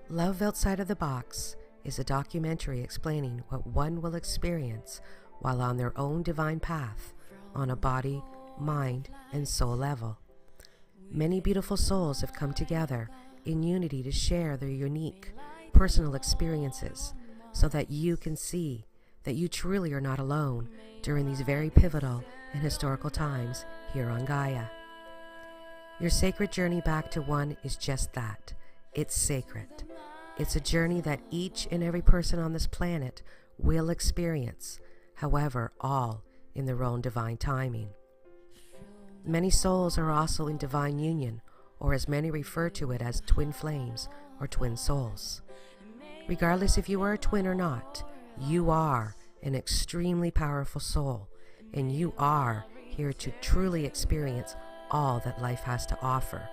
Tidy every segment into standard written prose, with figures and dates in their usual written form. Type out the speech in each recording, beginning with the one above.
Love Outside of the Box is a documentary explaining what one will experience while on their own divine path on a body, mind, and soul level. Many beautiful souls have come together in unity to share their unique, personal experiences so that you can see that you truly are not alone during these very pivotal and historical times here on Gaia. Your sacred journey back to one is just that. It's sacred. It's a journey that each and every person on this planet will experience, however, all in their own divine timing. Many souls are also in divine union, or as many refer to it as twin flames or twin souls. Regardless if you are a twin or not, you are an extremely powerful soul, and you are here to truly experience all that life has to offer.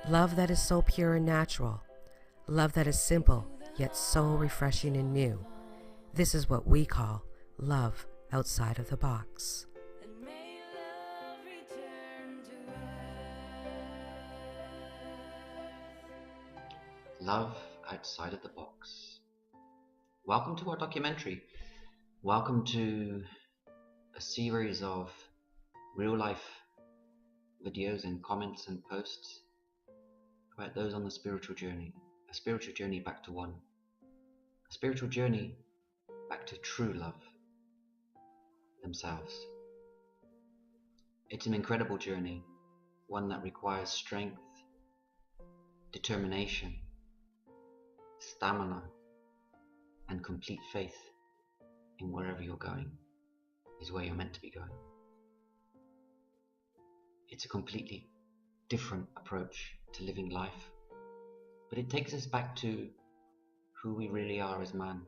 Love that is so pure and natural. Love that is simple, yet so refreshing and new. This is what we call love outside of the box. Love outside of the box. Welcome to our documentary. Welcome to a series of real life videos and comments and posts about those on the spiritual journey. A spiritual journey back to one. A spiritual journey back to true love themselves. It's an incredible journey, one that requires strength, determination, stamina, and complete faith in wherever you're going is where you're meant to be going. It's a completely different approach to living life, but it takes us back to who we really are as man.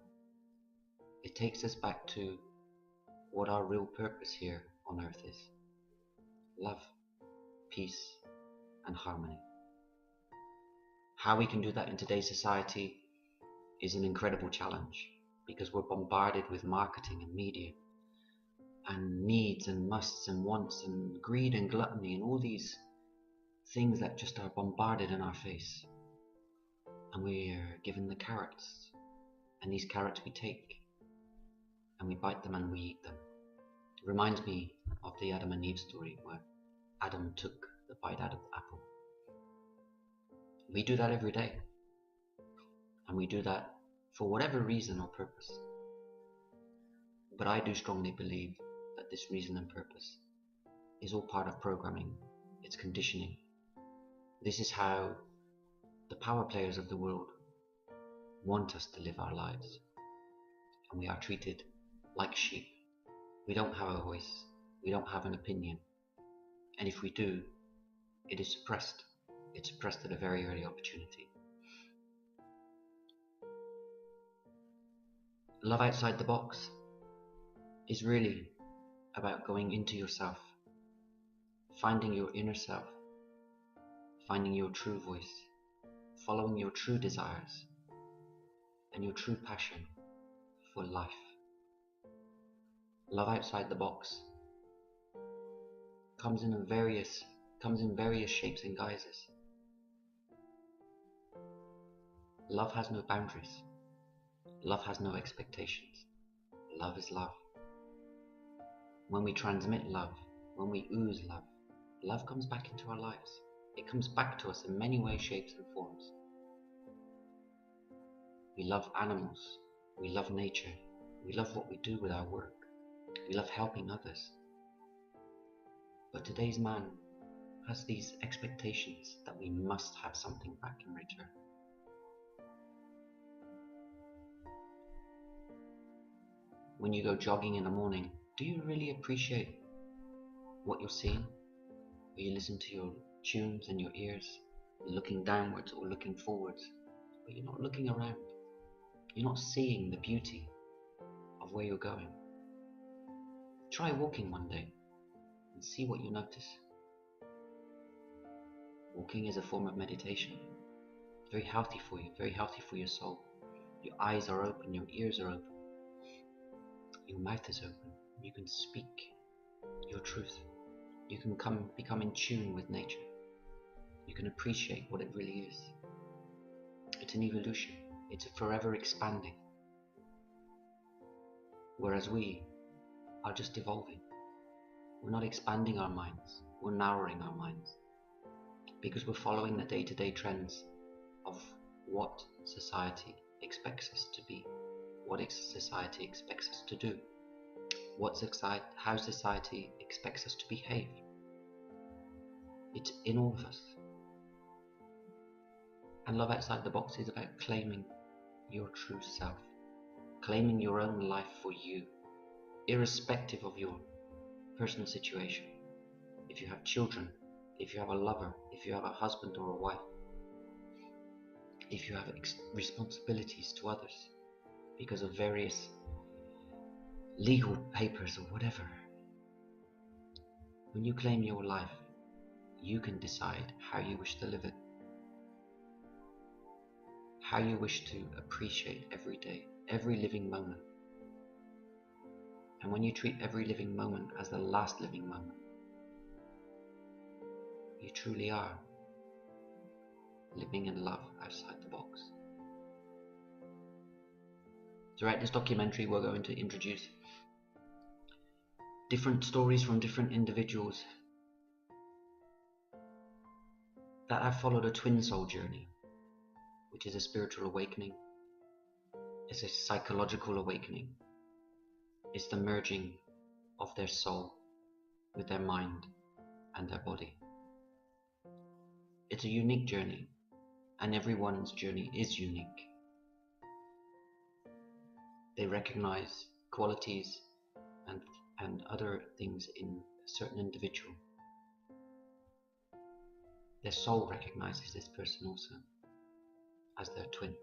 It takes us back to what our real purpose here on earth is. Love, peace, and harmony. How we can do that in today's society is an incredible challenge, because we're bombarded with marketing and media and needs and musts and wants and greed and gluttony and all these things that just are bombarded in our face. And we are given the carrots, and these carrots we take and we bite them and we eat them. It reminds me of the Adam and Eve story where Adam took the bite out of the apple. We do that every day, and we do that for whatever reason or purpose. But I do strongly believe that this reason and purpose is all part of programming. It's conditioning. This is how the power players of the world want us to live our lives, and we are treated like sheep. We don't have a voice, we don't have an opinion, and if we do, it is suppressed. It's suppressed at a very early opportunity. Love outside the box is really about going into yourself, finding your inner self, finding your true voice, following your true desires and your true passion for life. Love outside the box comes in various shapes and guises. Love has no boundaries. Love has no expectations. Love is love. When we transmit love, when we ooze love, love comes back into our lives. It comes back to us in many ways, shapes and forms. We love animals. We love nature. We love what we do with our work. We love helping others. But today's man has these expectations that we must have something back in return. When you go jogging in the morning, do you really appreciate what you're seeing? Or you listen to your tunes and your ears, looking downwards or looking forwards, but you're not looking around. You're not seeing the beauty of where you're going. Try walking one day and see what you notice. Walking is a form of meditation. It's very healthy for you, very healthy for your soul. Your eyes are open, your ears are open. Your mouth is open. You can speak your truth. You can become in tune with nature. You can appreciate what it really is. It's an evolution. It's forever expanding. Whereas we are just evolving. We're not expanding our minds, we're narrowing our minds. Because we're following the day-to-day trends of what society expects us to be, what society expects us to do, how society expects us to behave. It's in all of us. And love outside the box is about claiming your true self, claiming your own life for you, irrespective of your personal situation. If you have children, if you have a lover, if you have a husband or a wife, if you have responsibilities to others because of various legal papers or whatever, when you claim your life, you can decide how you wish to live it, how you wish to appreciate every day, every living moment. And when you treat every living moment as the last living moment, you truly are living in love outside the box. Throughout this documentary, we're going to introduce different stories from different individuals that have followed a twin soul journey, which is a spiritual awakening. It's a psychological awakening. It's the merging of their soul with their mind and their body. It's a unique journey, and everyone's journey is unique. They recognize qualities and other things in a certain individual. Their soul recognizes this person also as their twin.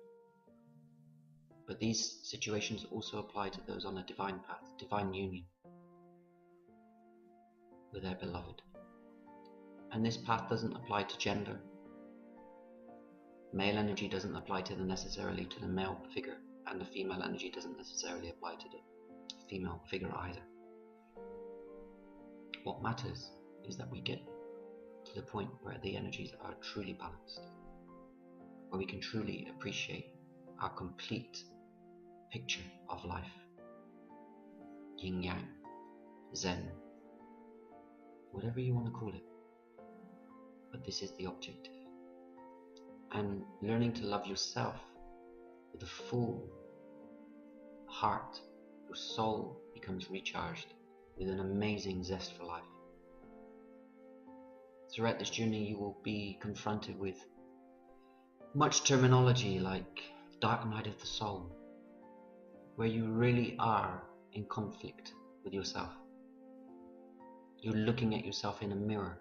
But these situations also apply to those on a divine path, divine union with their beloved. And this path doesn't apply to gender. Male energy doesn't apply necessarily to the male figure, and the female energy doesn't necessarily apply to the female figure either. What matters is that we get to the point where the energies are truly balanced, where we can truly appreciate our complete picture of life. Yin Yang, Zen, whatever you want to call it. But this is the objective. And learning to love yourself with a full heart, your soul becomes recharged with an amazing zest for life. Throughout this journey, you will be confronted with much terminology like dark night of the soul, where you really are in conflict with yourself. You're looking at yourself in a mirror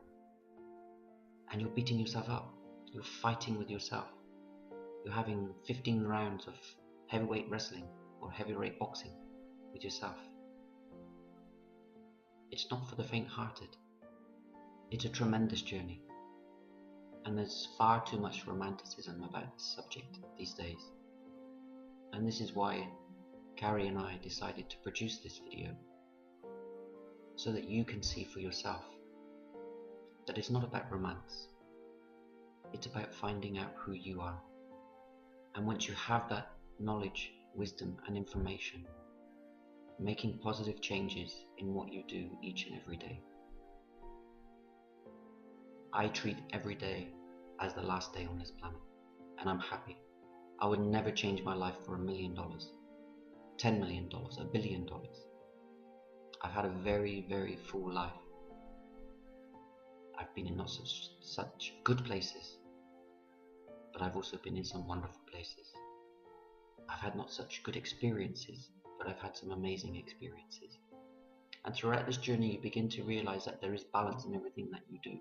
and you're beating yourself up. You're fighting with yourself. You're having 15 rounds of heavyweight wrestling or heavyweight boxing with yourself. It's not for the faint-hearted. It's a tremendous journey. And there's far too much romanticism about this subject these days. And this is why Carrie and I decided to produce this video, so that you can see for yourself that it's not about romance. It's about finding out who you are. And once you have that knowledge, wisdom and information, making positive changes in what you do each and every day. I treat every day as the last day on this planet, and I'm happy. I would never change my life for $1 million, $10 million, $1 billion. I've had a very, very full life. I've been in not such good places, but I've also been in some wonderful places. I've had not such good experiences, but I've had some amazing experiences. And throughout this journey, you begin to realize that there is balance in everything that you do,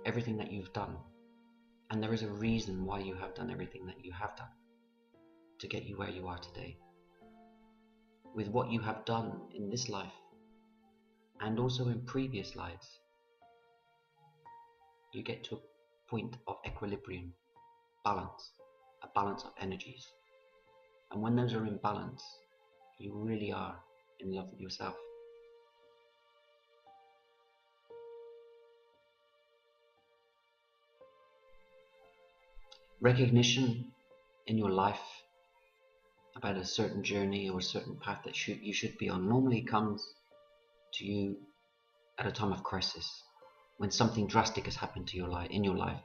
everything that you've done. And there is a reason why you have done everything that you have done to get you where you are today. With what you have done in this life and also in previous lives, you get to a point of equilibrium, balance, a balance of energies. And when those are in balance, you really are in love with yourself. Recognition in your life, about a certain journey or a certain path that you should be on, normally comes to you at a time of crisis, when something drastic has happened to in your life,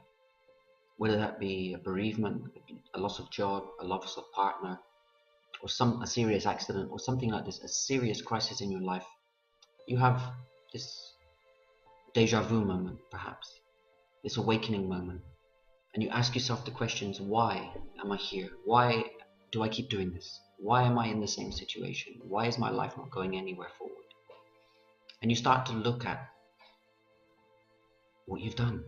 whether that be a bereavement, a loss of job, a loss of partner, or a serious accident, or something like this, a serious crisis in your life. You have this deja vu moment, perhaps, this awakening moment, and you ask yourself the questions: why am I here? Why do I keep doing this? Why am I in the same situation? Why is my life not going anywhere forward? And you start to look at what you've done.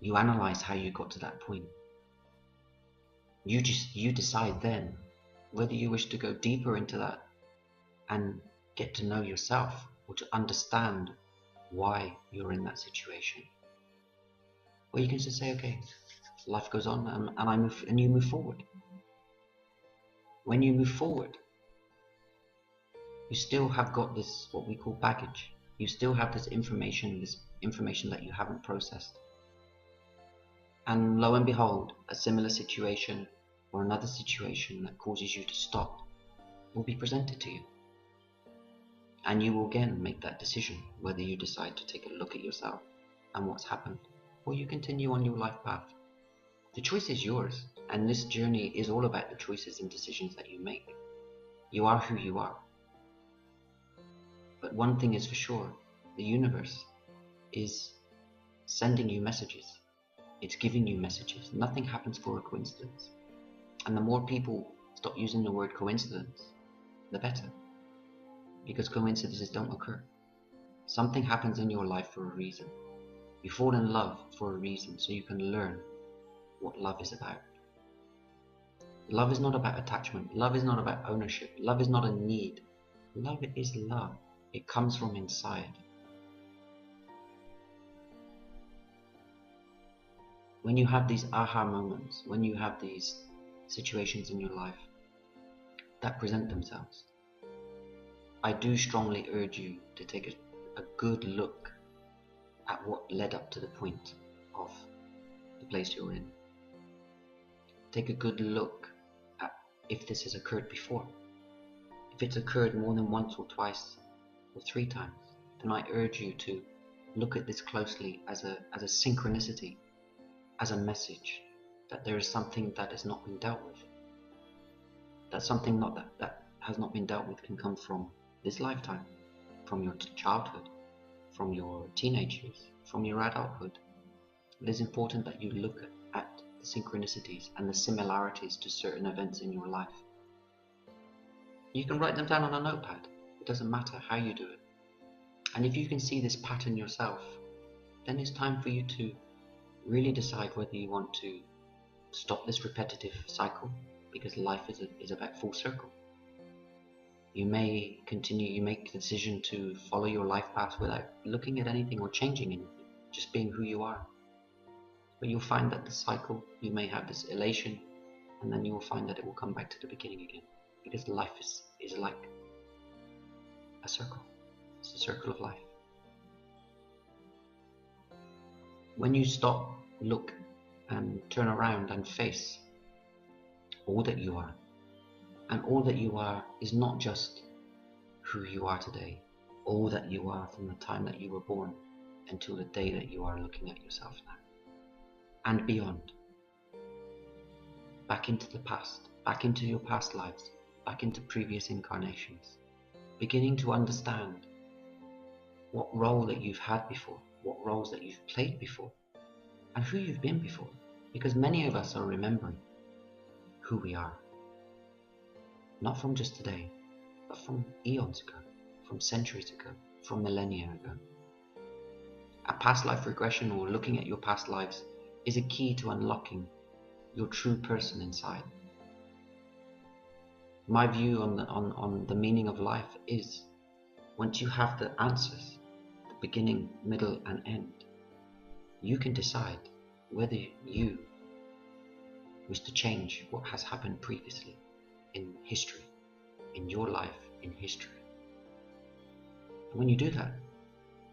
You analyze how you got to that point. You decide then whether you wish to go deeper into that and get to know yourself, or to understand why you're in that situation. Or you can just say, okay, life goes on, and you move forward. When you move forward, you still have got this, what we call baggage. You still have this information that you haven't processed. And lo and behold, a similar situation or another situation that causes you to stop will be presented to you. And you will again make that decision whether you decide to take a look at yourself and what's happened, or you continue on your life path. The choice is yours, and this journey is all about the choices and decisions that you make. You are who you are. But one thing is for sure, the universe is sending you messages. It's giving you messages. Nothing happens for a coincidence. And the more people stop using the word coincidence, the better. Because coincidences don't occur. Something happens in your life for a reason. You fall in love for a reason, so you can learn what love is about. Love is not about attachment. Love is not about ownership. Love is not a need. Love is love. It comes from inside. When you have these aha moments, when you have these situations in your life that present themselves, I do strongly urge you to take a good look at what led up to the point of the place you're in. Take a good look at if this has occurred before. If it's occurred more than once or twice or 3 times, then I urge you to look at this closely as a synchronicity, as a message that there is something that has not been dealt with. That something that has not been dealt with can come from this lifetime, from your childhood, from your teenage years, from your adulthood. It is important that you look at the synchronicities and the similarities to certain events in your life. You can write them down on a notepad. It doesn't matter how you do it. And if you can see this pattern yourself, then it's time for you to really decide whether you want to stop this repetitive cycle, because life is about full circle. You may continue, you make the decision to follow your life path without looking at anything or changing anything, just being who you are. But you'll find that the cycle, you may have this elation, and then you will find that it will come back to the beginning again, because life is like a circle. It's the circle of life. When you stop, look, and turn around and face all that you are, and all that you are is not just who you are today, all that you are from the time that you were born until the day that you are looking at yourself now, and beyond, back into the past, back into your past lives, back into previous incarnations, beginning to understand what role that you've had before, what roles that you've played before, and who you've been before, because many of us are remembering who we are, not from just today, but from eons ago, from centuries ago, from millennia ago. A past life regression, or looking at your past lives, is a key to unlocking your true person inside. My view on the meaning of life is, once you have the answers, the beginning, middle and end, you can decide whether you wish to change what has happened previously in history, in your life, in history. And when you do that,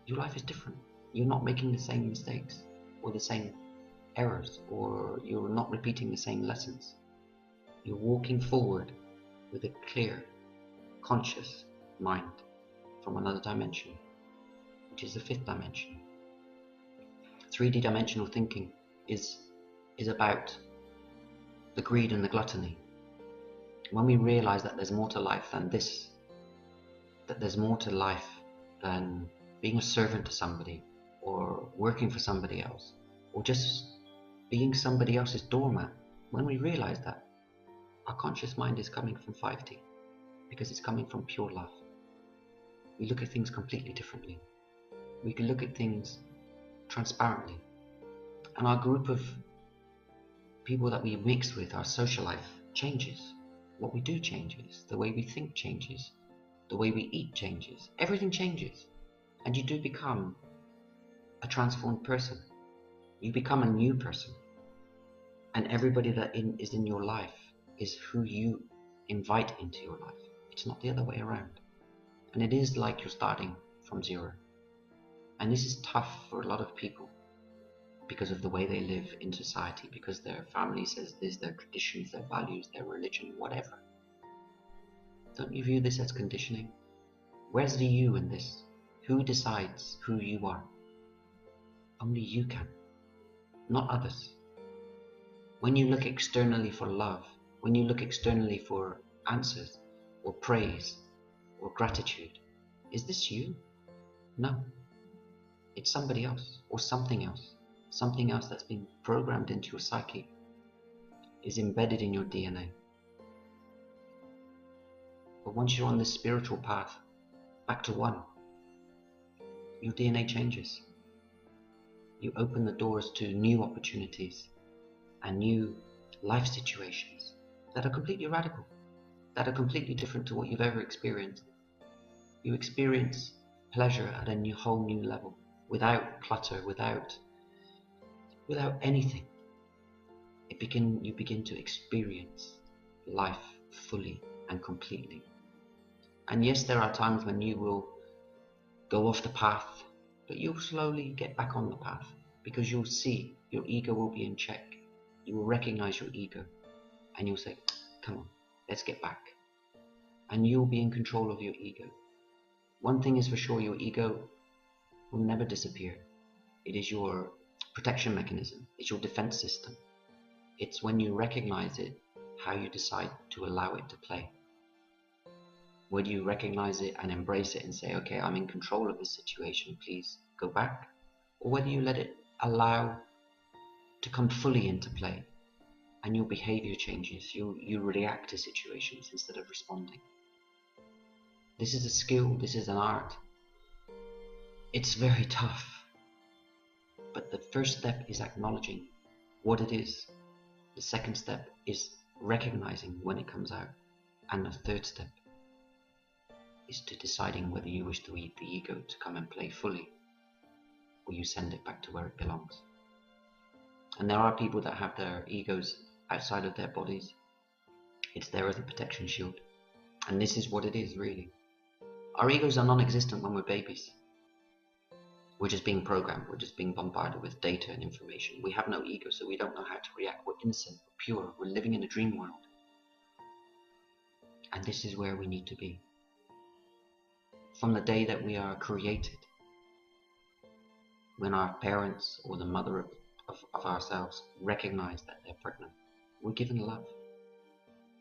your life is different. You're not making the same mistakes or the same errors, or you're not repeating the same lessons. You're walking forward with a clear, conscious mind from another dimension, which is the fifth dimension. 3D dimensional thinking is about the greed and the gluttony. When we realize that there's more to life than this, that there's more to life than being a servant to somebody, or working for somebody else, or just being somebody else's doormat, when we realize that, our conscious mind is coming from 5D, because it's coming from pure love. We look at things completely differently. We can look at things transparently. And our group of people that we mix with, our social life, changes. What we do changes. The way we think changes. The way we eat changes. Everything changes. And you do become a transformed person. You become a new person. And everybody that is in your life is who you invite into your life. It's not the other way around. And it is like you're starting from zero. And this is tough for a lot of people because of the way they live in society, because their family says this, their traditions, their values, their religion, whatever. Don't you view this as conditioning? Where's the you in this? Who decides who you are? Only you can, not others. When you look externally for love, when you look externally for answers or praise or gratitude, is this you? No. It's somebody else or something else. Something else that's been programmed into your psyche, is embedded in your DNA. But once you're on this spiritual path, back to one, your DNA changes. You open the doors to new opportunities and new life situations that are completely radical, that are completely different to what you've ever experienced. You experience pleasure at a whole new level, without clutter, without anything. You begin to experience life fully and completely. And yes, there are times when you will go off the path, but you'll slowly get back on the path, because you'll see your ego will be in check. You will recognize your ego and you'll say, come on, let's get back. And you'll be in control of your ego. One thing is for sure, your ego will never disappear. It is your protection mechanism. It's your defense system. It's when you recognize it, how you decide to allow it to play. Whether you recognize it and embrace it and say, okay, I'm in control of this situation, please go back. Or whether you let it allow to come fully into play and your behavior changes. You react to situations instead of responding. This is a skill, this is an art. It's very tough. But the first step is acknowledging what it is. The second step is recognizing when it comes out. And the third step is to deciding whether you wish to eat the ego to come and play fully, or you send it back to where it belongs. And there are people that have their egos outside of their bodies. It's there as a protection shield. And this is what it is, really. Our egos are non-existent when we're babies. We're just being programmed. We're just being bombarded with data and information. We have no ego, so we don't know how to react. We're innocent, we're pure, we're living in a dream world. And this is where we need to be. From the day that we are created, when our parents or the mother of ourselves recognize that they're pregnant, we're given love.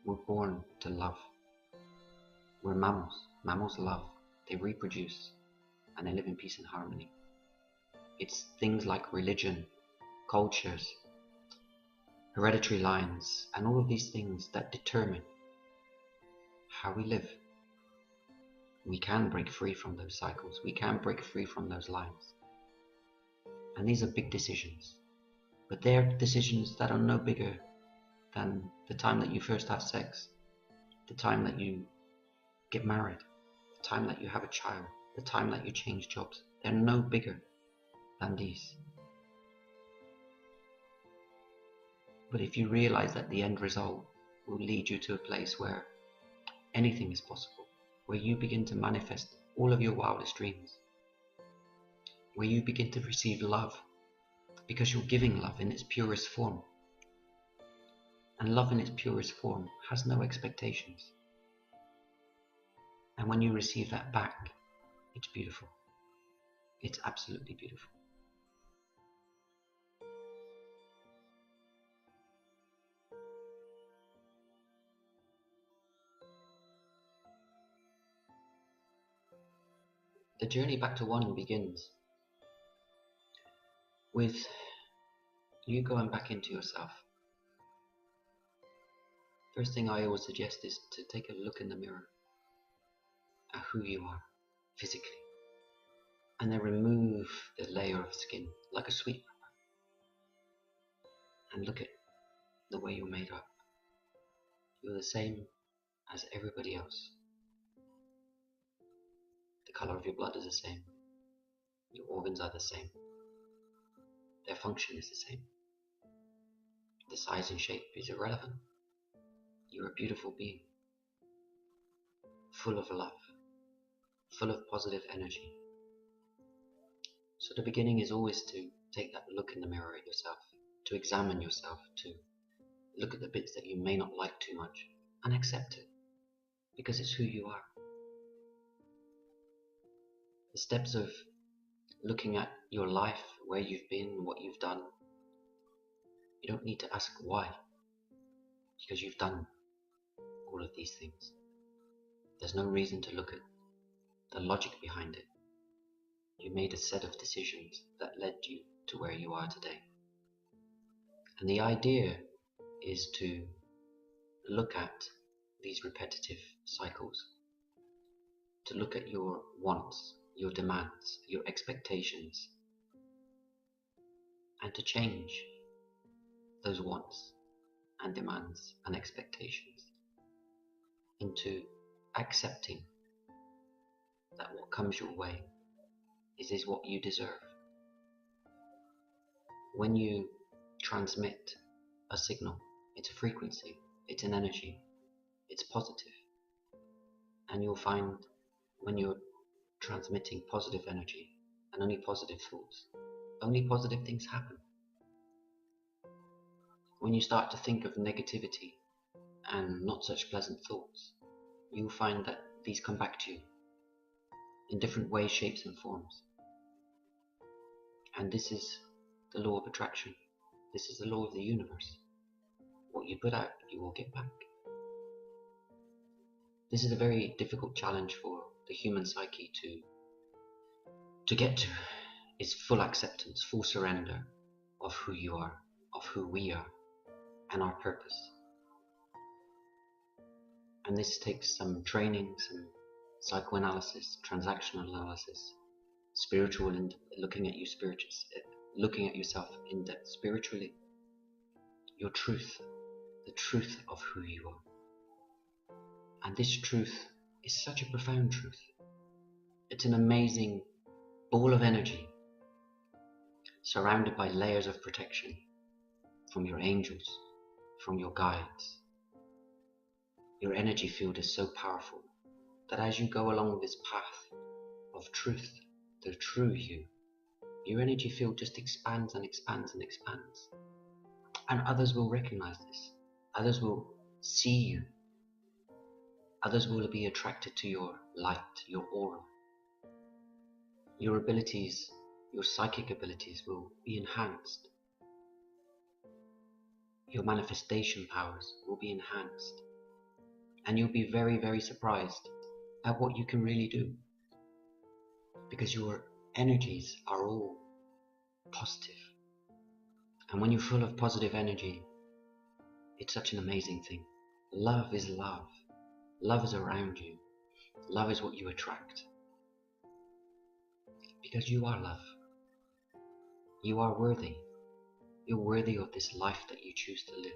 We're born to love. We're mammals. Mammals love. They reproduce and they live in peace and harmony. It's things like religion, cultures, hereditary lines, and all of these things that determine how we live. We can break free from those cycles. We can break free from those lines. And these are big decisions. But they're decisions that are no bigger than the time that you first have sex, the time that you get married, the time that you have a child, the time that you change jobs. They're no bigger than these. But if you realize that the end result will lead you to a place where anything is possible, where you begin to manifest all of your wildest dreams, where you begin to receive love because you're giving love in its purest form. And love in its purest form has no expectations. And when you receive that back, it's beautiful. It's absolutely beautiful. The journey back to one begins with you going back into yourself. First thing I always suggest is to take a look in the mirror at who you are physically, and then remove the layer of skin like a sweet wrapper, and look at the way you're made up. You're the same as everybody else. The color of your blood is the same. Your organs are the same. Their function is the same. The size and shape is irrelevant. You're a beautiful being, full of love, full of positive energy. So the beginning is always to take that look in the mirror at yourself, to examine yourself, to look at the bits that you may not like too much and accept it, because it's who you are. The steps of looking at your life, where you've been, what you've done, you don't need to ask why, because you've done all of these things. There's no reason to look at the logic behind it. You made a set of decisions that led you to where you are today. And the idea is to look at these repetitive cycles, to look at your wants, your demands, your expectations, and to change those wants and demands and expectations into accepting that what comes your way is what you deserve. When you transmit a signal, it's a frequency, it's an energy, it's positive. And you'll find when you're transmitting positive energy and only positive thoughts, only positive things happen. When you start to think of negativity and not such pleasant thoughts, you'll find that these come back to you in different ways, shapes and forms. And this is the law of attraction. This is the law of the universe. What you put out, you will get back. This is a very difficult challenge for the human psyche to get to, is full acceptance, full surrender of who you are, of who we are, and our purpose. And this takes some training, some psychoanalysis, transactional analysis, spiritual, and looking at yourself in depth spiritually, your truth, the truth of who you are. And this truth is such a profound truth. It's an amazing ball of energy surrounded by layers of protection from your angels, from your guides. Your energy field is so powerful that as you go along this path of truth, the true you, your energy field just expands and expands and expands. And others will recognize this. Others will see you. Others will be attracted to your light, your aura. Your abilities, your psychic abilities will be enhanced. Your manifestation powers will be enhanced. And you'll be very, very surprised at what you can really do. Because your energies are all positive. And when you're full of positive energy, it's such an amazing thing. Love is love. Love is around you. Love is what you attract. Because you are love. You are worthy. You're worthy of this life that you choose to live.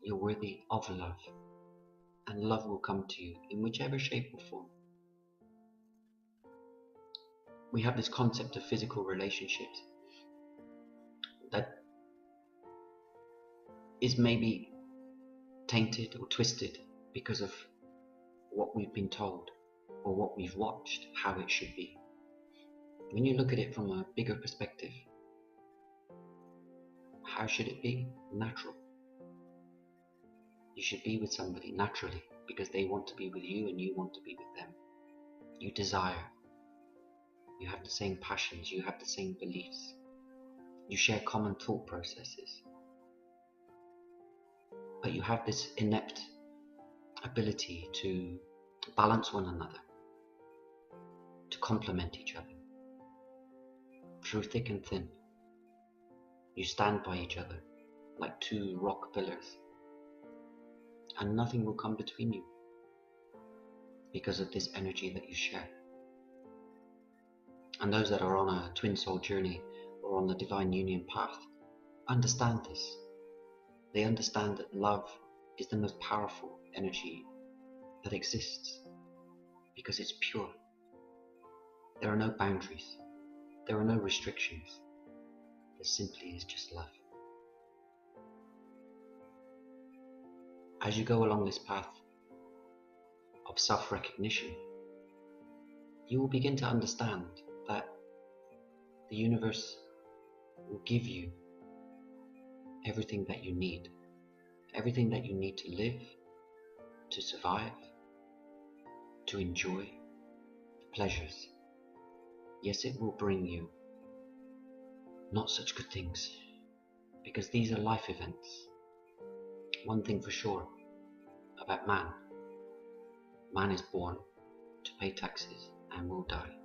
You're worthy of love. And love will come to you in whichever shape or form. We have this concept of physical relationships that is maybe tainted or twisted because of what we've been told or what we've watched, how it should be. When you look at it from a bigger perspective, How should it be? Natural. You should be with somebody naturally because they want to be with you and you want to be with them. You desire. You have the same passions. You have the same beliefs. You share common thought processes. But you have this inept ability to balance one another, to complement each other. Through thick and thin, you stand by each other like two rock pillars, and nothing will come between you because of this energy that you share. And those that are on a twin soul journey or on the divine union path understand this. They understand that love is the most powerful energy that exists because it's pure. There are no boundaries. There are no restrictions. There simply is just love. As you go along this path of self-recognition, you will begin to understand that the universe will give you everything that you need to live, to survive, to enjoy the pleasures. Yes, it will bring you not such good things, because these are life events. One thing for sure about man is born to pay taxes and will die.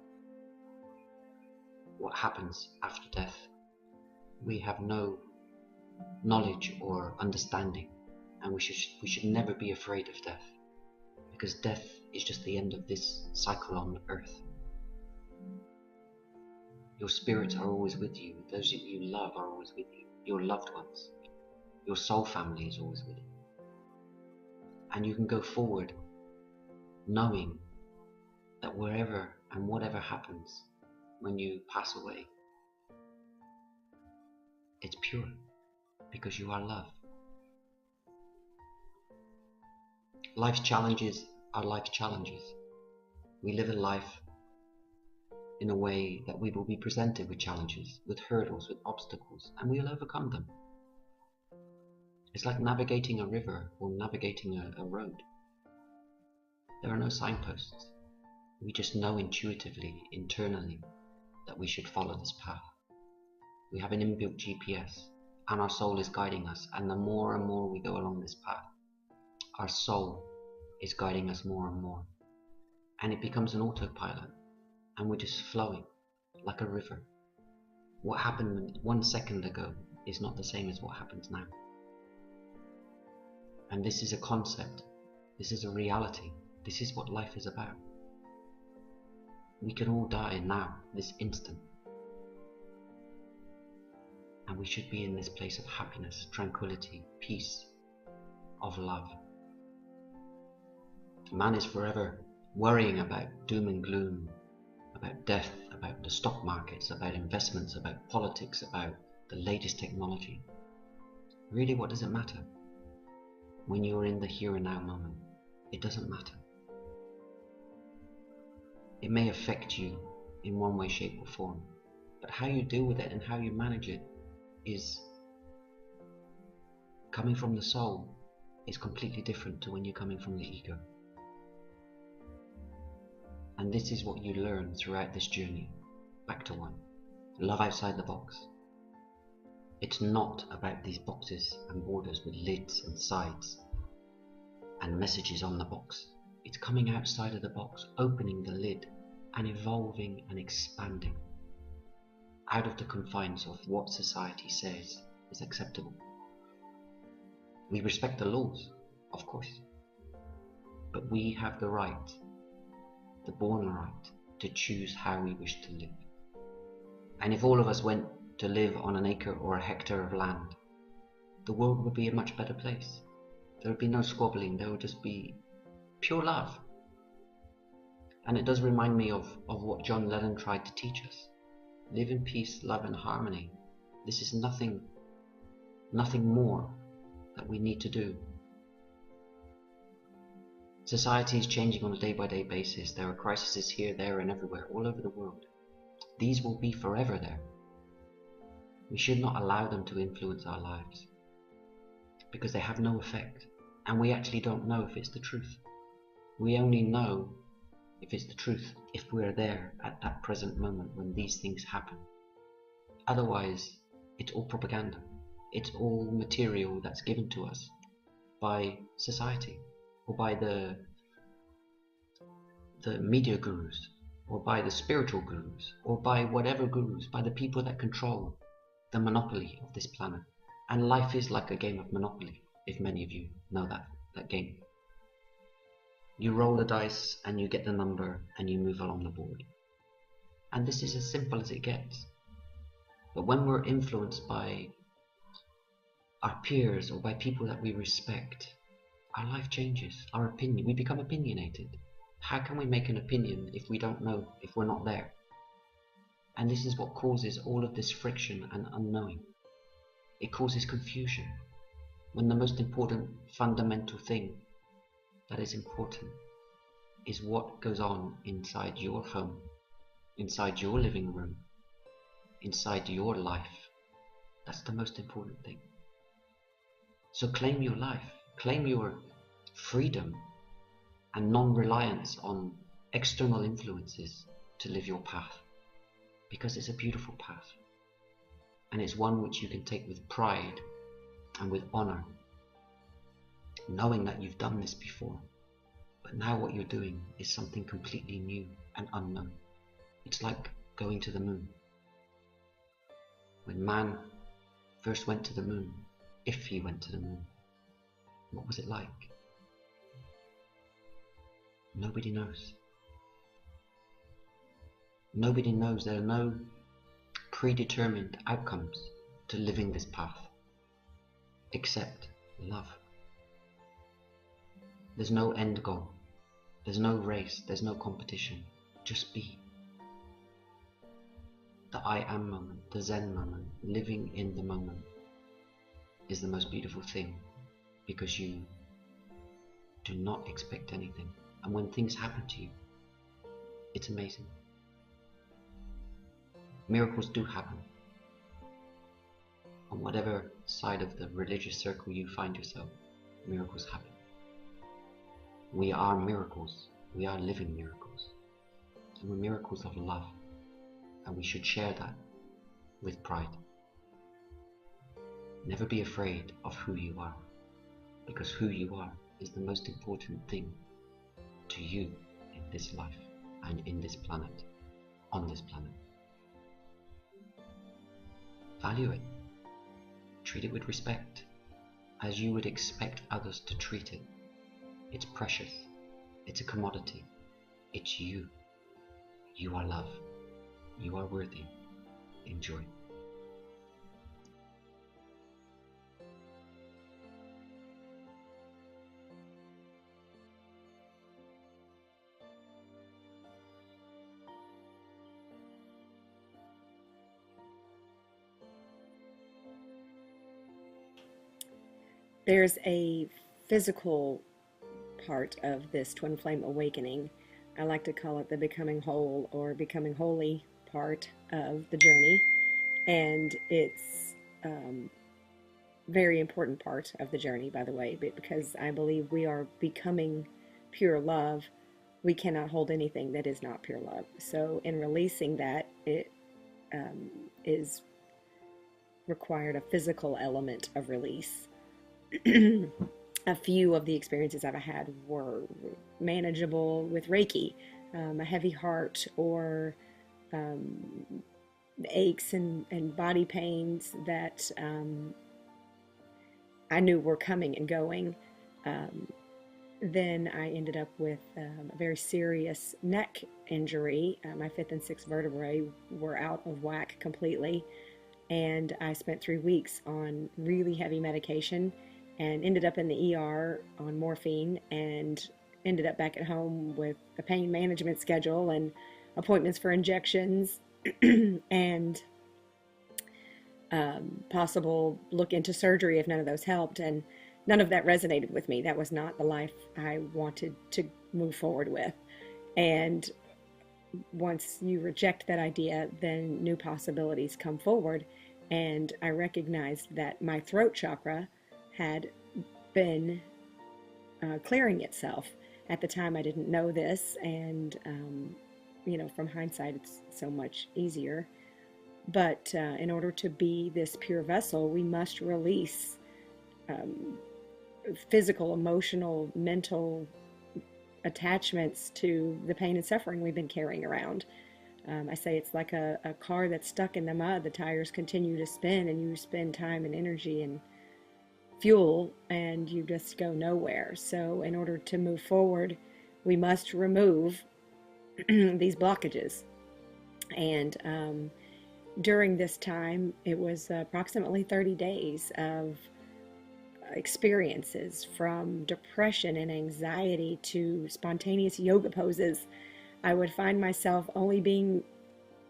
What happens after death, we have no knowledge or understanding, and we should never be afraid of death, because death is just the end of this cycle on earth. Your spirits are always with you. Those that you love are always with you. Your loved ones, your soul family is always with you. And you can go forward knowing that wherever and whatever happens when you pass away, it's pure because you are love. Life's challenges are life's challenges. We live a life in a way that we will be presented with challenges, with hurdles, with obstacles, and we'll overcome them. It's like navigating a river or navigating a road. There are no signposts. We just know intuitively, internally, that we should follow this path. We have an inbuilt GPS, and our soul is guiding us, and the more and more we go along this path, our soul is guiding us more and more. And it becomes an autopilot, and we're just flowing like a river. What happened 1 second ago is not the same as what happens now. And this is a concept. This is a reality. This is what life is about. We can all die now, this instant. And we should be in this place of happiness, tranquility, peace, of love. Man is forever worrying about doom and gloom, about death, about the stock markets, about investments, about politics, about the latest technology. Really, what does it matter? When you're in the here and now moment, it doesn't matter. It may affect you in one way, shape or form, but how you deal with it and how you manage it is coming from the soul is completely different to when you're coming from the ego. And this is what you learn throughout this journey, back to one. Love outside the box. It's not about these boxes and borders with lids and sides and messages on the box. It's coming outside of the box, opening the lid and evolving and expanding out of the confines of what society says is acceptable. We respect the laws, of course, but we have the right, the born right, to choose how we wish to live. And if all of us went to live on an acre or a hectare of land, the world would be a much better place. There would be no squabbling, there would just be pure love. And it does remind me of what John Lennon tried to teach us. Live in peace, love and harmony. This is nothing more that we need to do. Society is changing on a day-by-day basis. There are crises here, there and everywhere, all over the world. These will be forever there. We should not allow them to influence our lives, because they have no effect, and we actually don't know if it's the truth. We only know if it's the truth if we're there at that present moment when these things happen. Otherwise, it's all propaganda. It's all material that's given to us by society, or by the media gurus, or by the spiritual gurus, or by whatever gurus, by the people that control the monopoly of this planet. And life is like a game of Monopoly, if many of you know that game. You roll the dice and you get the number and you move along the board. And this is as simple as it gets. But when we're influenced by our peers or by people that we respect, our life changes. Our opinion, we become opinionated. How can we make an opinion if we don't know, if we're not there? And this is what causes all of this friction and unknowing. It causes confusion, when the most important fundamental thing that is important is what goes on inside your home, inside your living room, inside your life. That's the most important thing. So claim your life, claim your freedom and non-reliance on external influences to live your path, because it's a beautiful path, and it's one which you can take with pride and with honor, knowing that you've done this before, but now what you're doing is something completely new and unknown. It's like going to the moon. When man first went to the moon, if he went to the moon, what was it like? Nobody knows. Nobody knows. There are no predetermined outcomes to living this path, except love. There's no end goal. There's no race. There's no competition. Just be. The I am moment, the Zen moment, living in the moment is the most beautiful thing, because you do not expect anything. And when things happen to you, it's amazing. Miracles do happen. On whatever side of the religious circle you find yourself, miracles happen. We are miracles. We are living miracles. And we're miracles of love. And we should share that with pride. Never be afraid of who you are, because who you are is the most important thing to you in this life and in this planet, on this planet. Value it. Treat it with respect, as you would expect others to treat it. It's precious. It's a commodity. It's you. You are love. You are worthy. Enjoy. There's a physical part of this twin flame awakening. I like to call it the becoming whole or becoming holy part of the journey. And it's very important part of the journey, by the way, because I believe we are becoming pure love. We cannot hold anything that is not pure love. So in releasing that, it is required a physical element of release. A few of the experiences I've had were manageable with Reiki, a heavy heart, or aches and body pains that I knew were coming and going. Then I ended up with a very serious neck injury. My 5th and 6th vertebrae were out of whack completely, and I spent 3 weeks on really heavy medication and ended up in the ER on morphine, and ended up back at home with a pain management schedule and appointments for injections and possible look into surgery if none of those helped. And none of that resonated with me. That was not the life I wanted to move forward with. And once you reject that idea, then new possibilities come forward. And I recognized that my throat chakra had been clearing itself. At the time, I didn't know this, and from hindsight, it's so much easier. But in order to be this pure vessel, we must release physical, emotional, mental attachments to the pain and suffering we've been carrying around. I say it's like a car that's stuck in the mud. The tires continue to spin, and you spend time and energy and fuel, and you just go nowhere. So in order to move forward, we must remove these blockages. And during this time, it was approximately 30 days of experiences, from depression and anxiety to spontaneous yoga poses. I would find myself only being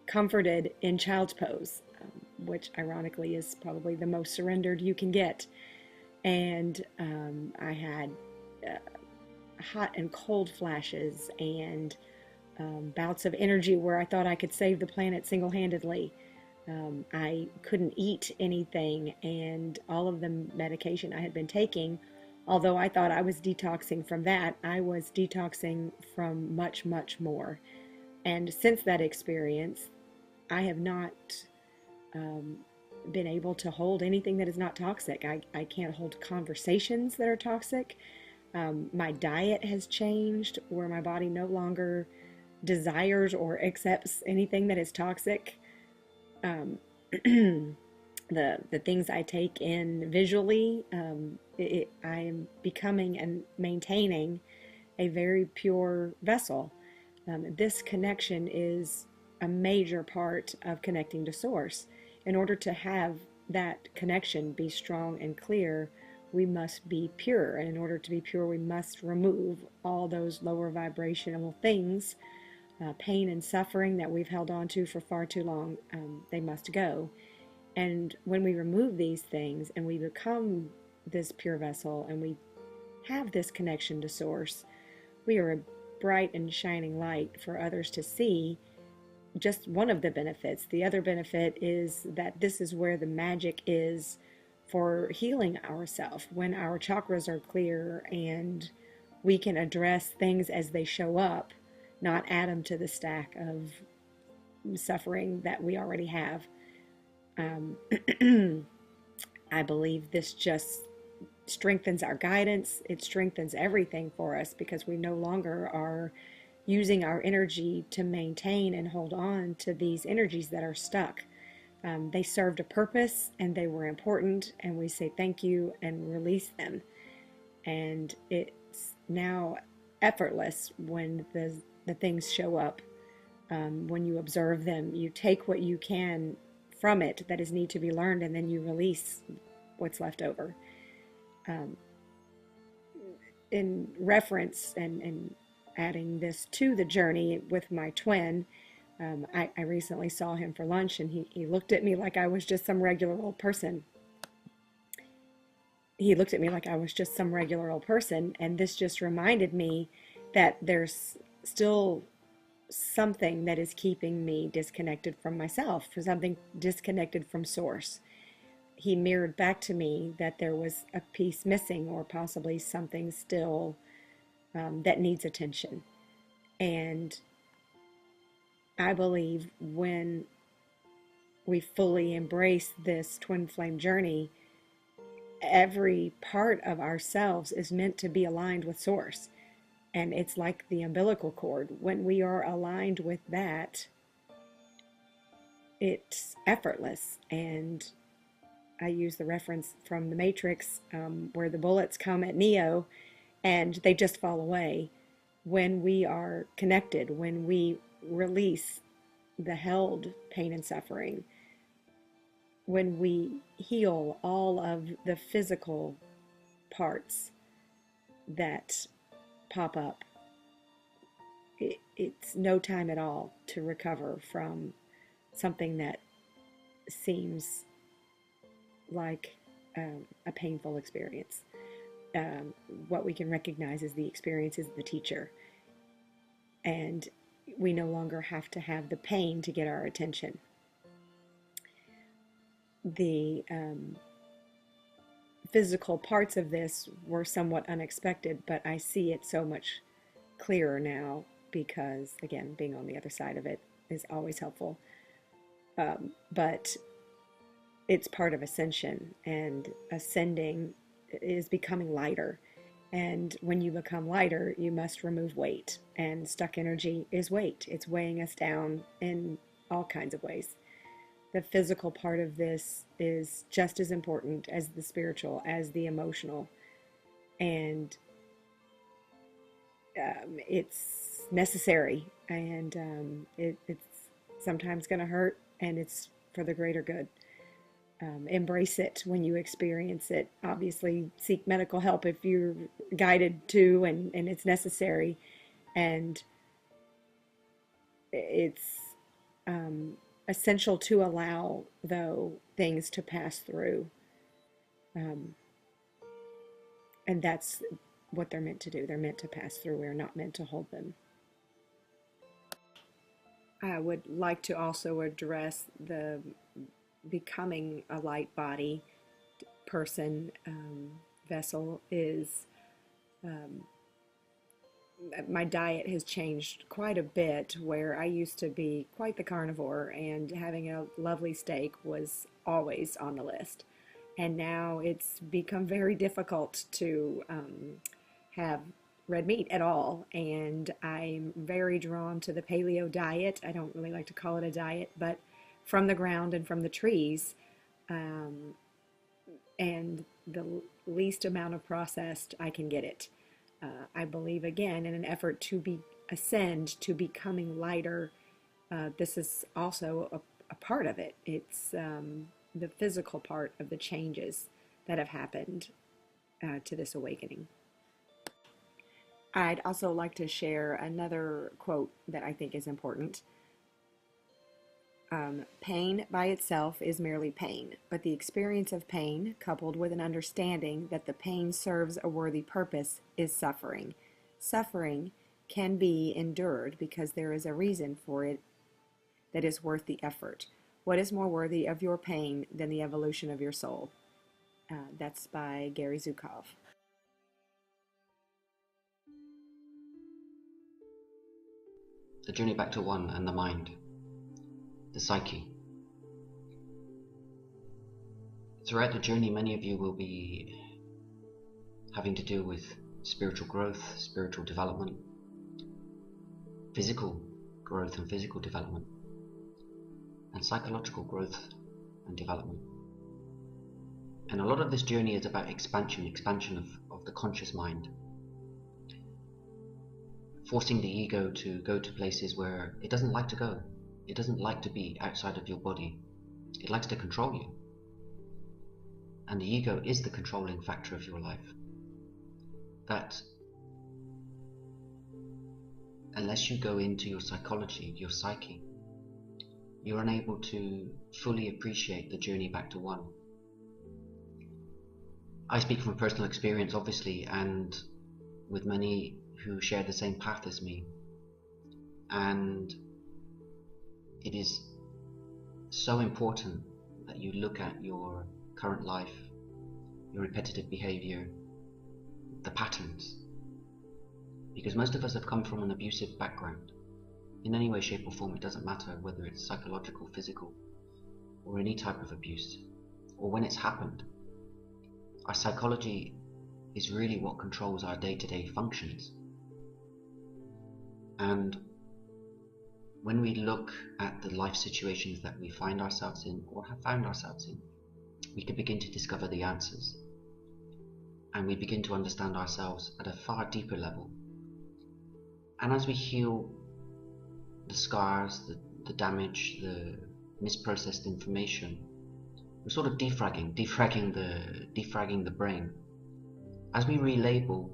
comforted in child's pose, which ironically is probably the most surrendered you can get. And I had hot and cold flashes and bouts of energy where I thought I could save the planet single-handedly. I couldn't eat anything, and all of the medication I had been taking, although I thought I was detoxing from that, I was detoxing from much, much more. And since that experience, I have not been able to hold anything that is not toxic. I can't hold conversations that are toxic. My diet has changed, where my body no longer desires or accepts anything that is toxic. The things I take in visually, I am becoming and maintaining a very pure vessel. This connection is a major part of connecting to Source. In order to have that connection be strong and clear, we must be pure. And in order to be pure, we must remove all those lower vibrational things, pain and suffering that we've held on to for far too long. They must go. And when we remove these things and we become this pure vessel and we have this connection to Source, we are a bright and shining light for others to see. Just one of the benefits. The other benefit is that this is where the magic is for healing ourselves. When our chakras are clear and we can address things as they show up, not add them to the stack of suffering that we already have. I believe this just strengthens our guidance. It strengthens everything for us, because we no longer are using our energy to maintain and hold on to these energies that are stuck. They served a purpose and they were important, and we say thank you and release them. And it's now effortless when the things show up. When you observe them, you take what you can from it that is need to be learned, and then you release what's left over. In reference and adding this to the journey with my twin, I recently saw him for lunch, and he looked at me like I was just some regular old person. He looked at me like I was just some regular old person, and this just reminded me that there's still something that is keeping me disconnected from myself, for something disconnected from Source. He mirrored back to me that there was a piece missing, or possibly something still that needs attention. And I believe when we fully embrace this twin flame journey, every part of ourselves is meant to be aligned with Source. And it's like the umbilical cord. When we are aligned with that, it's effortless. And I use the reference from The Matrix, where the bullets come at Neo and they just fall away. When we are connected, when we release the held pain and suffering, when we heal all of the physical parts that pop up, it's no time at all to recover from something that seems like a painful experience. What we can recognize is the experience is the teacher, and we no longer have to have the pain to get our attention. the physical parts of this were somewhat unexpected, but I see it so much clearer now because, again, being on the other side of it is always helpful. But it's part of ascension, and ascending is becoming lighter. And when you become lighter, you must remove weight. And stuck energy is weight. It's weighing us down in all kinds of ways. The physical part of this is just as important as the spiritual, as the emotional. And it's necessary. And it's sometimes going to hurt, and it's for the greater good. Embrace it when you experience it. Obviously, seek medical help if you're guided to, and it's necessary. And it's essential to allow, though, things to pass through. Um, and that's what they're meant to do. They're meant to pass through. We're not meant to hold them. I would like to also address the becoming a light body person vessel is my diet has changed quite a bit, where I used to be quite the carnivore, and having a lovely steak was always on the list. And now it's become very difficult to have red meat at all. And I'm very drawn to the paleo diet. I don't really like to call it a diet, but from the ground and from the trees. Um, and the least amount of processed I can get it. I believe, again, in an effort to ascend to becoming lighter, this is also a part of it. It's the physical part of the changes that have happened to this awakening. I'd also like to share another quote that I think is important. Pain by itself is merely pain, but the experience of pain, coupled with an understanding that the pain serves a worthy purpose, is suffering. Suffering can be endured because there is a reason for it that is worth the effort. What is more worthy of your pain than the evolution of your soul? That's by Gary Zukov. The journey back to one and the mind, the psyche. Throughout the journey, many of you will be having to deal with spiritual growth, spiritual development, physical growth and physical development, and psychological growth and development. And a lot of this journey is about expansion of the conscious mind, forcing the ego to go to places where it doesn't like to go. It doesn't like to be outside of your body. It likes to control you. And the ego is the controlling factor of your life. That unless you go into your psychology, your psyche, you're unable to fully appreciate the journey back to one. I speak from personal experience, obviously, and with many who share the same path as me. And it is so important that you look at your current life, your repetitive behavior, the patterns. Because most of us have come from an abusive background. In any way, shape or form, it doesn't matter whether it's psychological, physical, or any type of abuse, or when it's happened. Our psychology is really what controls our day-to-day functions. And when we look at the life situations that we find ourselves in or have found ourselves in, we can begin to discover the answers. And we begin to understand ourselves at a far deeper level. And as we heal the scars, the damage, the misprocessed information, we're sort of defragging the brain. As we relabel,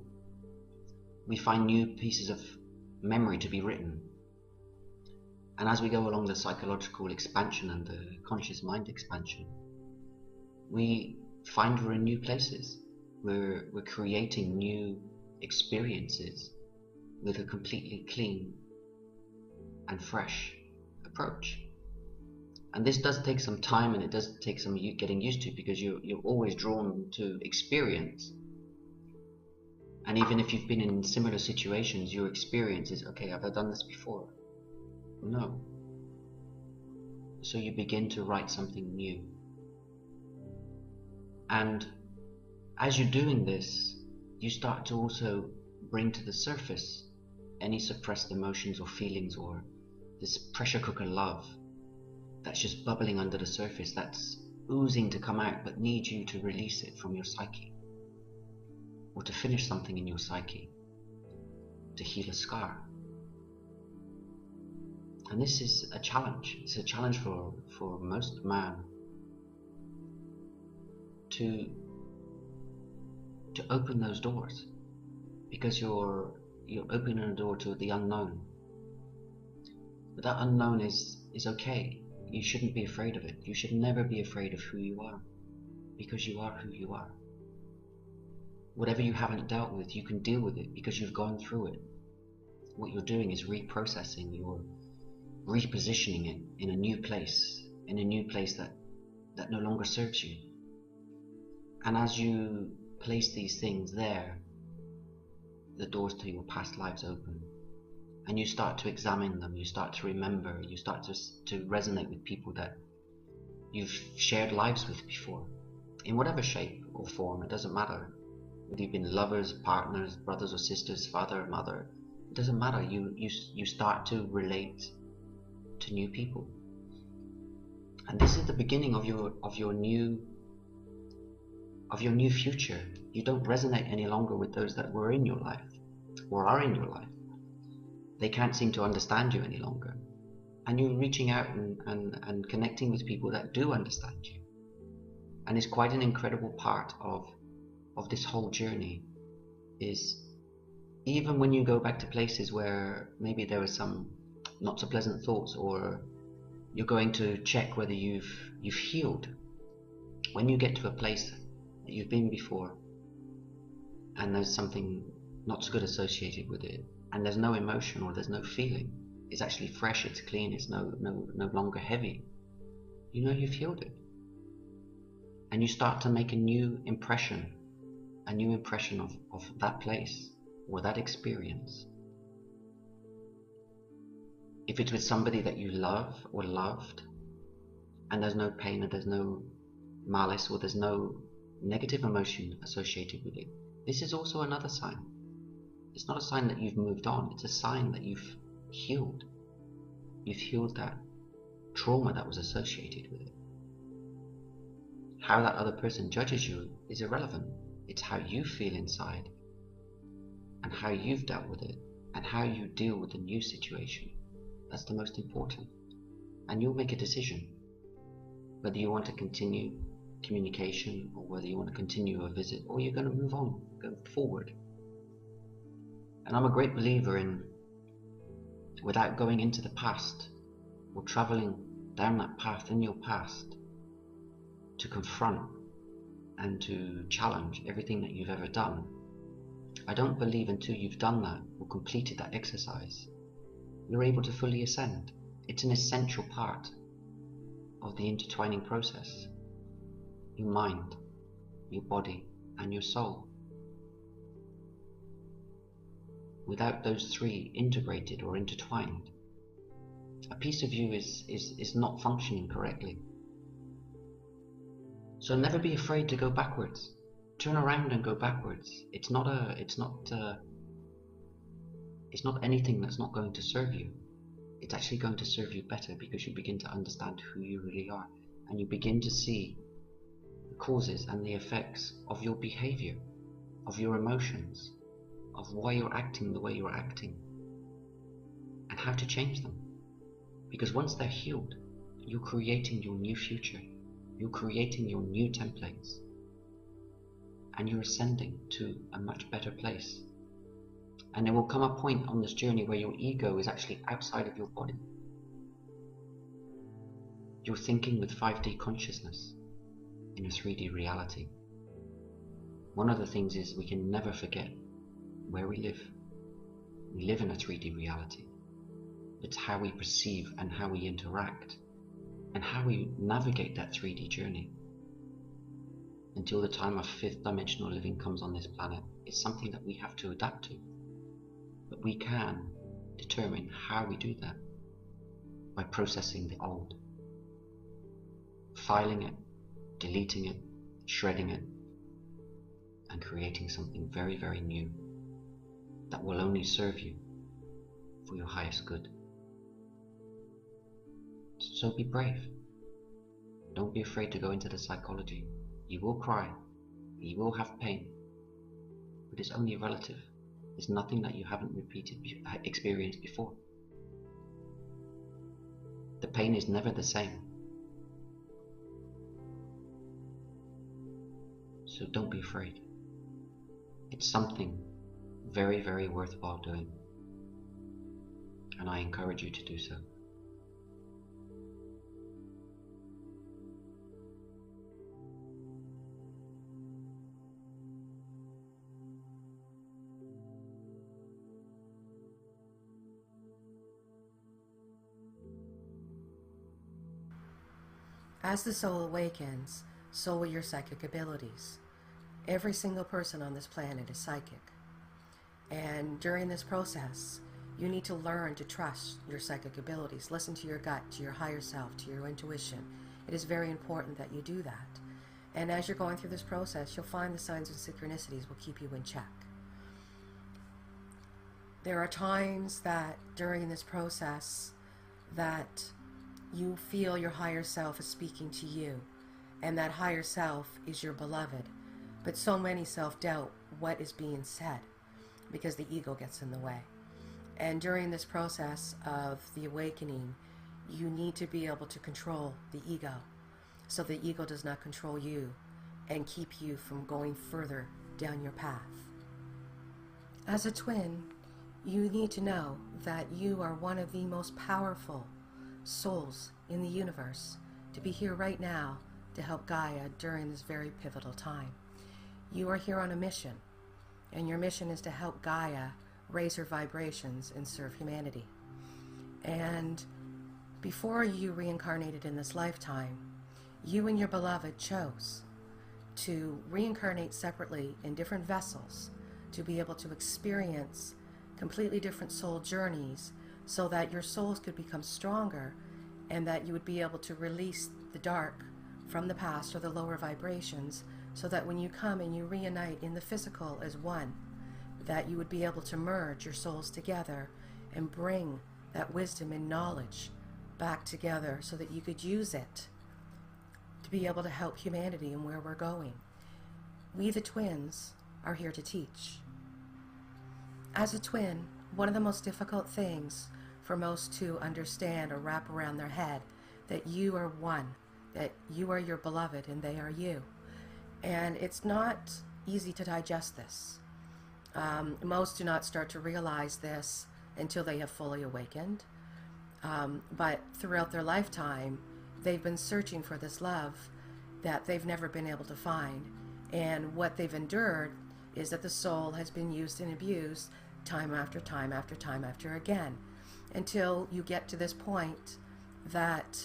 we find new pieces of memory to be written. And as we go along the psychological expansion and the conscious mind expansion, we find we're in new places. We're creating new experiences with a completely clean and fresh approach. And this does take some time, and it does take some getting used to, because you're always drawn to experience. And even if you've been in similar situations, your experience is, okay, have I done this before? No. So you begin to write something new. And as you're doing this, you start to also bring to the surface any suppressed emotions or feelings, or this pressure cooker love that's just bubbling under the surface, that's oozing to come out, but needs you to release it from your psyche, or to finish something in your psyche, to heal a scar. And this is a challenge. It's a challenge for most man to open those doors, because you're opening a door to the unknown. But that unknown is okay. You shouldn't be afraid of it. You should never be afraid of who you are, because you are who you are. Whatever you haven't dealt with, you can deal with it because you've gone through it. What you're doing is reprocessing, you're repositioning it in a new place that no longer serves you. And as you place these things there, the doors to your past lives open. And you start to examine them, you start to remember, you start to resonate with people that you've shared lives with before, in whatever shape or form. It doesn't matter whether you've been lovers, partners, brothers or sisters, father or mother. It doesn't matter. You start to relate to new people, and this is the beginning of your new future. You don't resonate any longer with those that were in your life or are in your life. They can't seem to understand you any longer. And you're reaching out and connecting with people that do understand you. And it's quite an incredible part of this whole journey, is even when you go back to places where maybe there were some not so pleasant thoughts, or you're going to check whether you've healed. When you get to a place that you've been before and there's something not so good associated with it, and there's no emotion or there's no feeling, it's actually fresh, it's clean, it's no longer heavy, you know you've healed it. And you start to make a new impression of that place or that experience. If it's with somebody that you love or loved, and there's no pain or there's no malice or there's no negative emotion associated with it, this is also another sign. It's not a sign that you've moved on, it's a sign that you've healed. You've healed that trauma that was associated with it. How that other person judges you is irrelevant. It's how you feel inside, and how you've dealt with it, and how you deal with the new situation. That's the most important. And you'll make a decision whether you want to continue communication, or whether you want to continue a visit, or you're going to move on, go forward. And I'm a great believer in, without going into the past or traveling down that path in your past to confront and to challenge everything that you've ever done, I don't believe until you've done that or completed that exercise, you're able to fully ascend. It's an essential part of the intertwining process. Your mind, your body, and your soul. Without those three integrated or intertwined, a piece of you is not functioning correctly. So never be afraid to go backwards. Turn around and go backwards. It's not anything that's not going to serve you. It's actually going to serve you better, because you begin to understand who you really are, and you begin to see the causes and the effects of your behavior, of your emotions, of why you're acting the way you're acting, and how to change them. Because once they're healed, you're creating your new future, you're creating your new templates, and you're ascending to a much better place. And there will come a point on this journey where your ego is actually outside of your body. You're thinking with 5D consciousness in a 3D reality. One of the things is we can never forget where we live. We live in a 3D reality. It's how we perceive and how we interact And how we navigate that 3D journey until the time of fifth dimensional living comes on this planet is something that we have to adapt to. But we can determine how we do that by processing the old, filing it, deleting it, shredding it, and creating something very, very new that will only serve you for your highest good. So be brave. Don't be afraid to go into the psychology. You will cry, you will have pain, but it's only relative. It's nothing that you haven't experienced before. The pain is never the same. So don't be afraid. It's something very, very worthwhile doing, and I encourage you to do so. As the soul awakens, so will your psychic abilities. Every single person on this planet is psychic. And during this process, you need to learn to trust your psychic abilities. Listen to your gut, to your higher self, to your intuition. It is very important that you do that. And as you're going through this process, you'll find the signs and synchronicities will keep you in check. There are times that during this process that you feel your higher self is speaking to you, and that higher self is your beloved. But so many self-doubt what is being said because the ego gets in the way. And during this process of the awakening, you need to be able to control the ego so the ego does not control you and keep you from going further down your path. As a twin, you need to know that you are one of the most powerful souls in the universe to be here right now to help Gaia during this very pivotal time. You are here on a mission, and your mission is to help Gaia raise her vibrations and serve humanity. And before you reincarnated in this lifetime, you and your beloved chose to reincarnate separately in different vessels to be able to experience completely different soul journeys so that your souls could become stronger and that you would be able to release the dark from the past or the lower vibrations so that when you come and you reunite in the physical as one, that you would be able to merge your souls together and bring that wisdom and knowledge back together so that you could use it to be able to help humanity and where we're going. We, the twins, are here to teach. As a twin, one of the most difficult things for most to understand or wrap around their head that you are one, that you are your beloved and they are you. And it's not easy to digest this. Most do not start to realize this until they have fully awakened. But throughout their lifetime, they've been searching for this love that they've never been able to find. And what they've endured is that the soul has been used and abused time after time after time after again, until you get to this point that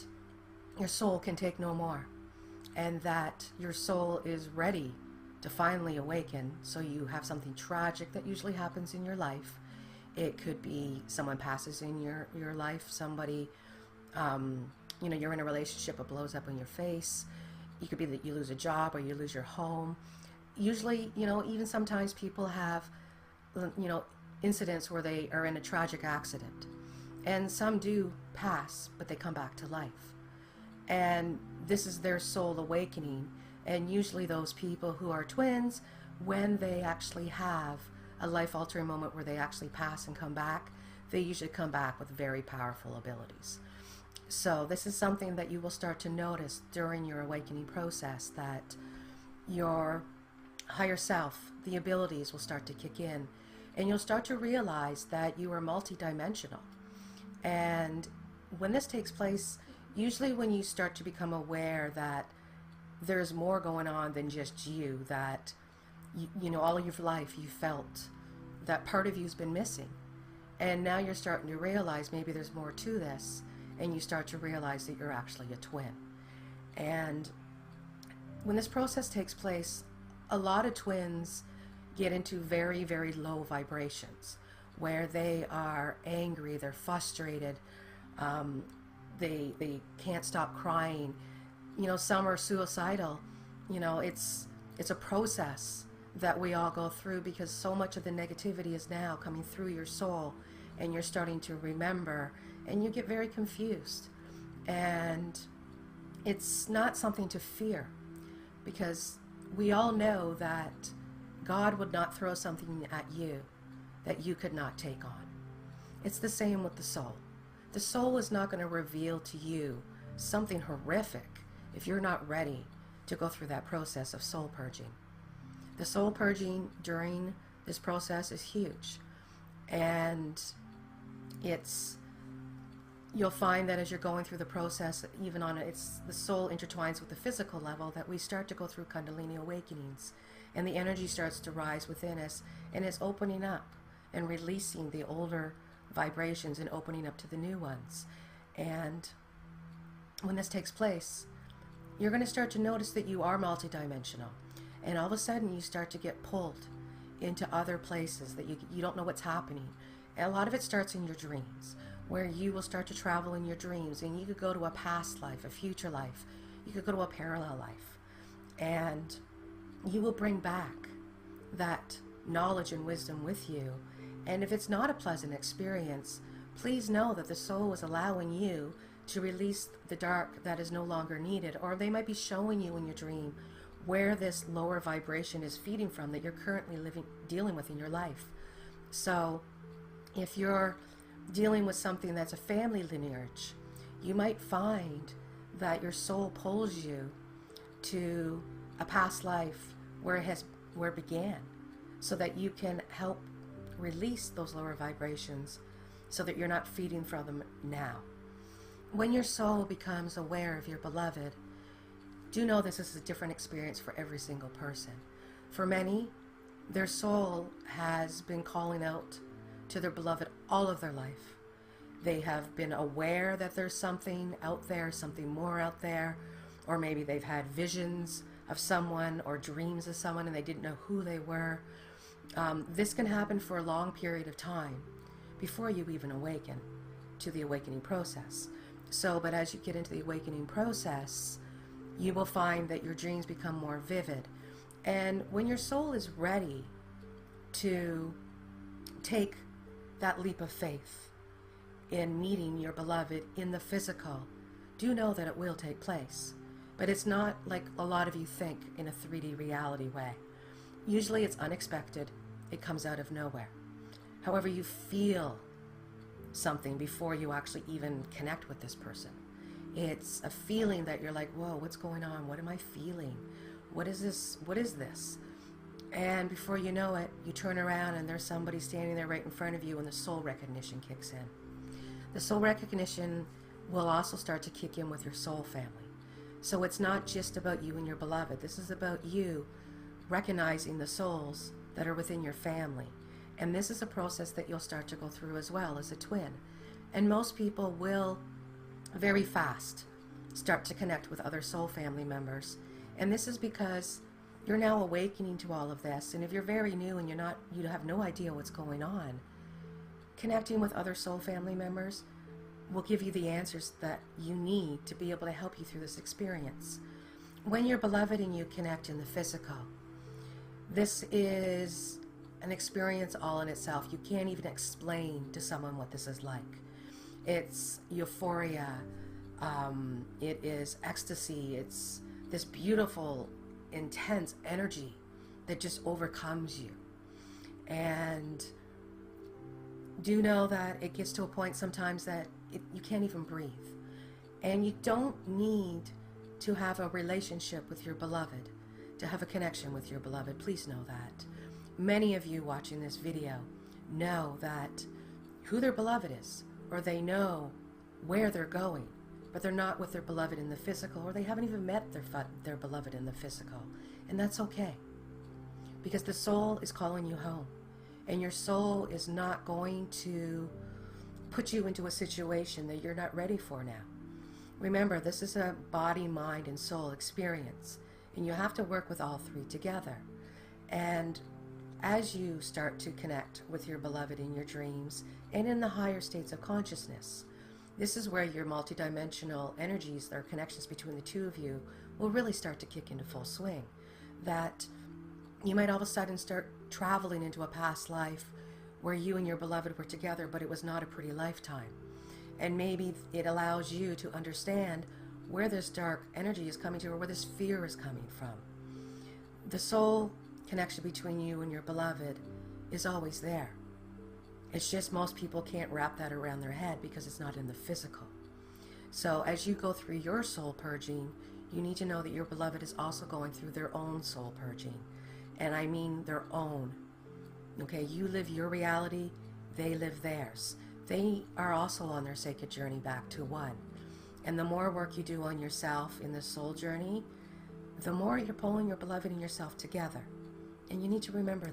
your soul can take no more, and that your soul is ready to finally awaken. So you have something tragic that usually happens in your life. It could be someone passes in your life, somebody, you're in a relationship, it blows up in your face. It could be that you lose a job or you lose your home. Usually, even sometimes people have, incidents where they are in a tragic accident. And some do pass, but they come back to life. And this is their soul awakening. And usually those people who are twins, when they actually have a life-altering moment where they actually pass and come back, they usually come back with very powerful abilities. So this is something that you will start to notice during your awakening process, that your higher self, the abilities will start to kick in, and you'll start to realize that you are multidimensional. And when this takes place, usually when you start to become aware that there's more going on than just you, that all of your life you felt that part of you's been missing, and now you're starting to realize maybe there's more to this, and you start to realize that you're actually a twin. And when this process takes place, a lot of twins get into very, very low vibrations where they are angry, they're frustrated, they can't stop crying. You know, some are suicidal. You know, it's a process that we all go through because so much of the negativity is now coming through your soul, and you're starting to remember, and you get very confused. And it's not something to fear, because we all know that God would not throw something at you that you could not take on. It's the same with the soul. The soul is not going to reveal to you something horrific if you're not ready to go through that process of soul purging. The soul purging during this process is huge. And you'll find that as you're going through the process, even the soul intertwines with the physical level, that we start to go through Kundalini awakenings, and the energy starts to rise within us, and it's opening up and releasing the older vibrations and opening up to the new ones. And when this takes place, you're going to start to notice that you are multidimensional, and all of a sudden you start to get pulled into other places that you don't know what's happening. And a lot of it starts in your dreams, where you will start to travel in your dreams, and you could go to a past life, a future life, you could go to a parallel life, and you will bring back that knowledge and wisdom with you. And if it's not a pleasant experience, please know that the soul is allowing you to release the dark that is no longer needed, or they might be showing you in your dream where this lower vibration is feeding from that you're currently dealing with in your life. So if you're dealing with something that's a family lineage, you might find that your soul pulls you to a past life where it began, so that you can help release those lower vibrations so that you're not feeding from them now. When your soul becomes aware of your beloved, do know this is a different experience for every single person. For many, their soul has been calling out to their beloved all of their life. They have been aware that there's something out there, something more out there, or maybe they've had visions of someone or dreams of someone and they didn't know who they were. This can happen for a long period of time before you even awaken to the awakening process. But as you get into the awakening process, you will find that your dreams become more vivid. And when your soul is ready to take that leap of faith in meeting your beloved in the physical, do know that it will take place. But it's not like a lot of you think in a 3D reality way. Usually it's unexpected. It comes out of nowhere. However, you feel something before you actually even connect with this person. It's a feeling that you're like, whoa, what's going on? What am I feeling? What is this? What is this? And before you know it, you turn around and there's somebody standing there right in front of you, and the soul recognition kicks in. The soul recognition will also start to kick in with your soul family. So it's not just about you and your beloved. This is about you recognizing the souls that are within your family. And this is a process that you'll start to go through as well as a twin. And most people will very fast start to connect with other soul family members. And this is because you're now awakening to all of this. And if you're very new and you have no idea what's going on, connecting with other soul family members will give you the answers that you need to be able to help you through this experience. When you're beloved and you connect in the physical, this is an experience all in itself. You can't even explain to someone what this is like. It's euphoria, it is ecstasy, it's this beautiful, intense energy that just overcomes you. And do know that it gets to a point sometimes that you can't even breathe. And you don't need to have a relationship with your beloved to have a connection with your beloved. Please know that. Many of you watching this video know that who their beloved is, or they know where they're going, but they're not with their beloved in the physical, or they haven't even met their beloved in the physical. And that's okay, because the soul is calling you home, and your soul is not going to put you into a situation that you're not ready for now. Remember, this is a body, mind, and soul experience, and you have to work with all three together. And as you start to connect with your beloved in your dreams and in the higher states of consciousness, this is where your multidimensional energies, or connections between the two of you, will really start to kick into full swing. That you might all of a sudden start traveling into a past life where you and your beloved were together, but it was not a pretty lifetime. And maybe it allows you to understand where this dark energy is coming to, or where this fear is coming from. The soul connection between you and your beloved is always there. It's just most people can't wrap that around their head because it's not in the physical. So as you go through your soul purging, you need to know that your beloved is also going through their own soul purging. And I mean their own. Okay, you live your reality, they live theirs. They are also on their sacred journey back to one. And the more work you do on yourself in the soul journey, the more you're pulling your beloved and yourself together. And you need to remember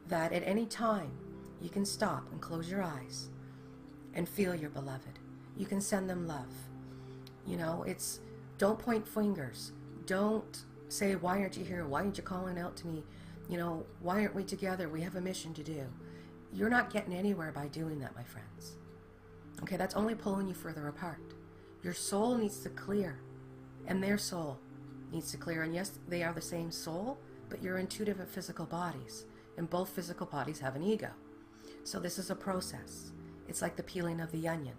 that at any time you can stop and close your eyes and feel your beloved. You can send them love. You know, don't point fingers. Don't say, why aren't you here? Why aren't you calling out to me? You know, why aren't we together? We have a mission to do. You're not getting anywhere by doing that, my friends. Okay, that's only pulling you further apart. Your soul needs to clear, and their soul needs to clear. And yes, they are the same soul, but you're in two different physical bodies, and both physical bodies have an ego. So this is a process. It's like the peeling of the onion.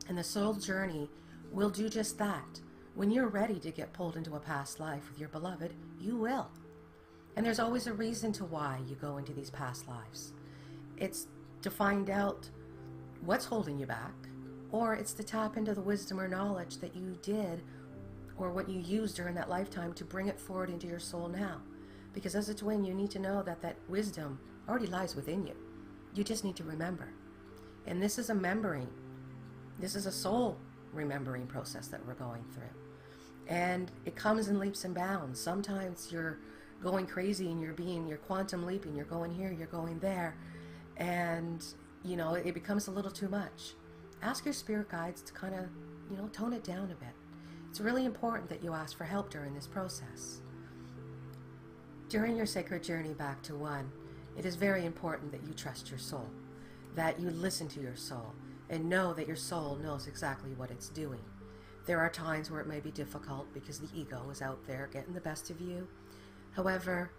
And the soul journey will do just that. When you're ready to get pulled into a past life with your beloved, you will. And there's always a reason to why you go into these past lives. It's to find out what's holding you back, or it's to tap into the wisdom or knowledge that you did, or what you used during that lifetime, to bring it forward into your soul now. Because as a twin, you need to know that that wisdom already lies within you. You just need to remember. And this is a remembering. This is a soul remembering process that we're going through. And it comes in leaps and bounds. Sometimes you're going crazy and you're quantum leaping. You're going here, you're going there. And, you know, it becomes a little too much. Ask your spirit guides to kind of, you know, tone it down a bit. It's really important that you ask for help during this process. During your sacred journey back to one, it is very important that you trust your soul, that you listen to your soul, and know that your soul knows exactly what it's doing. There are times where it may be difficult because the ego is out there getting the best of you. However,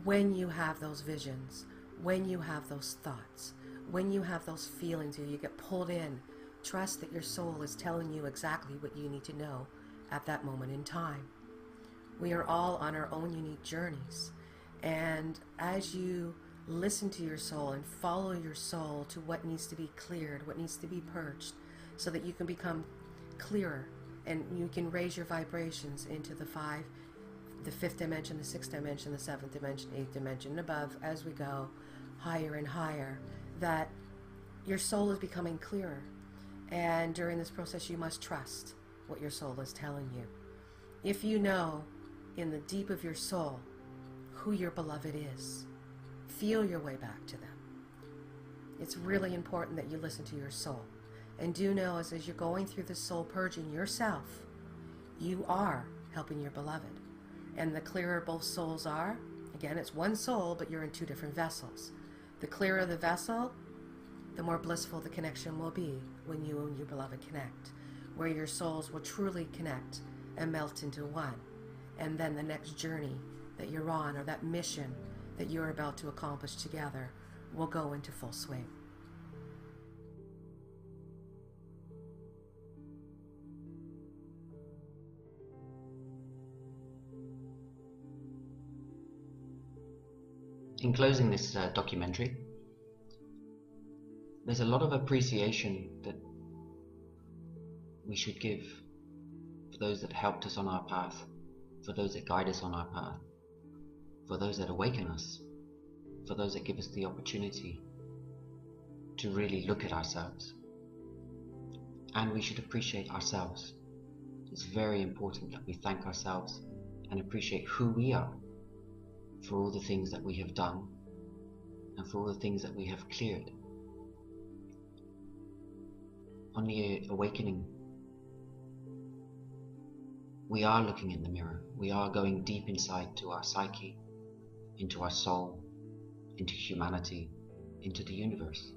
when you have those visions, when you have those thoughts, when you have those feelings or you get pulled in, trust that your soul is telling you exactly what you need to know at that moment in time. We are all on our own unique journeys. And as you listen to your soul and follow your soul to what needs to be cleared, what needs to be purged, so that you can become clearer and you can raise your vibrations into the fifth dimension, the sixth dimension, the seventh dimension, eighth dimension, and above, as we go higher and higher, that your soul is becoming clearer. And during this process, you must trust what your soul is telling you. If you know in the deep of your soul who your beloved is, feel your way back to them. It's really important that you listen to your soul. And do know as you're going through the soul purging yourself, you are helping your beloved. And the clearer both souls are, again, it's one soul, but you're in two different vessels. The clearer the vessel, the more blissful the connection will be when you and your beloved connect, where your souls will truly connect and melt into one. And then the next journey that you're on, or that mission that you're about to accomplish together, will go into full swing. In closing this documentary, there's a lot of appreciation that we should give for those that helped us on our path, for those that guide us on our path, for those that awaken us, for those that give us the opportunity to really look at ourselves. And we should appreciate ourselves. It's very important that we thank ourselves and appreciate who we are for all the things that we have done and for all the things that we have cleared. on the awakening, we are looking in the mirror. We are going deep inside to our psyche, into our soul, into humanity, into the universe.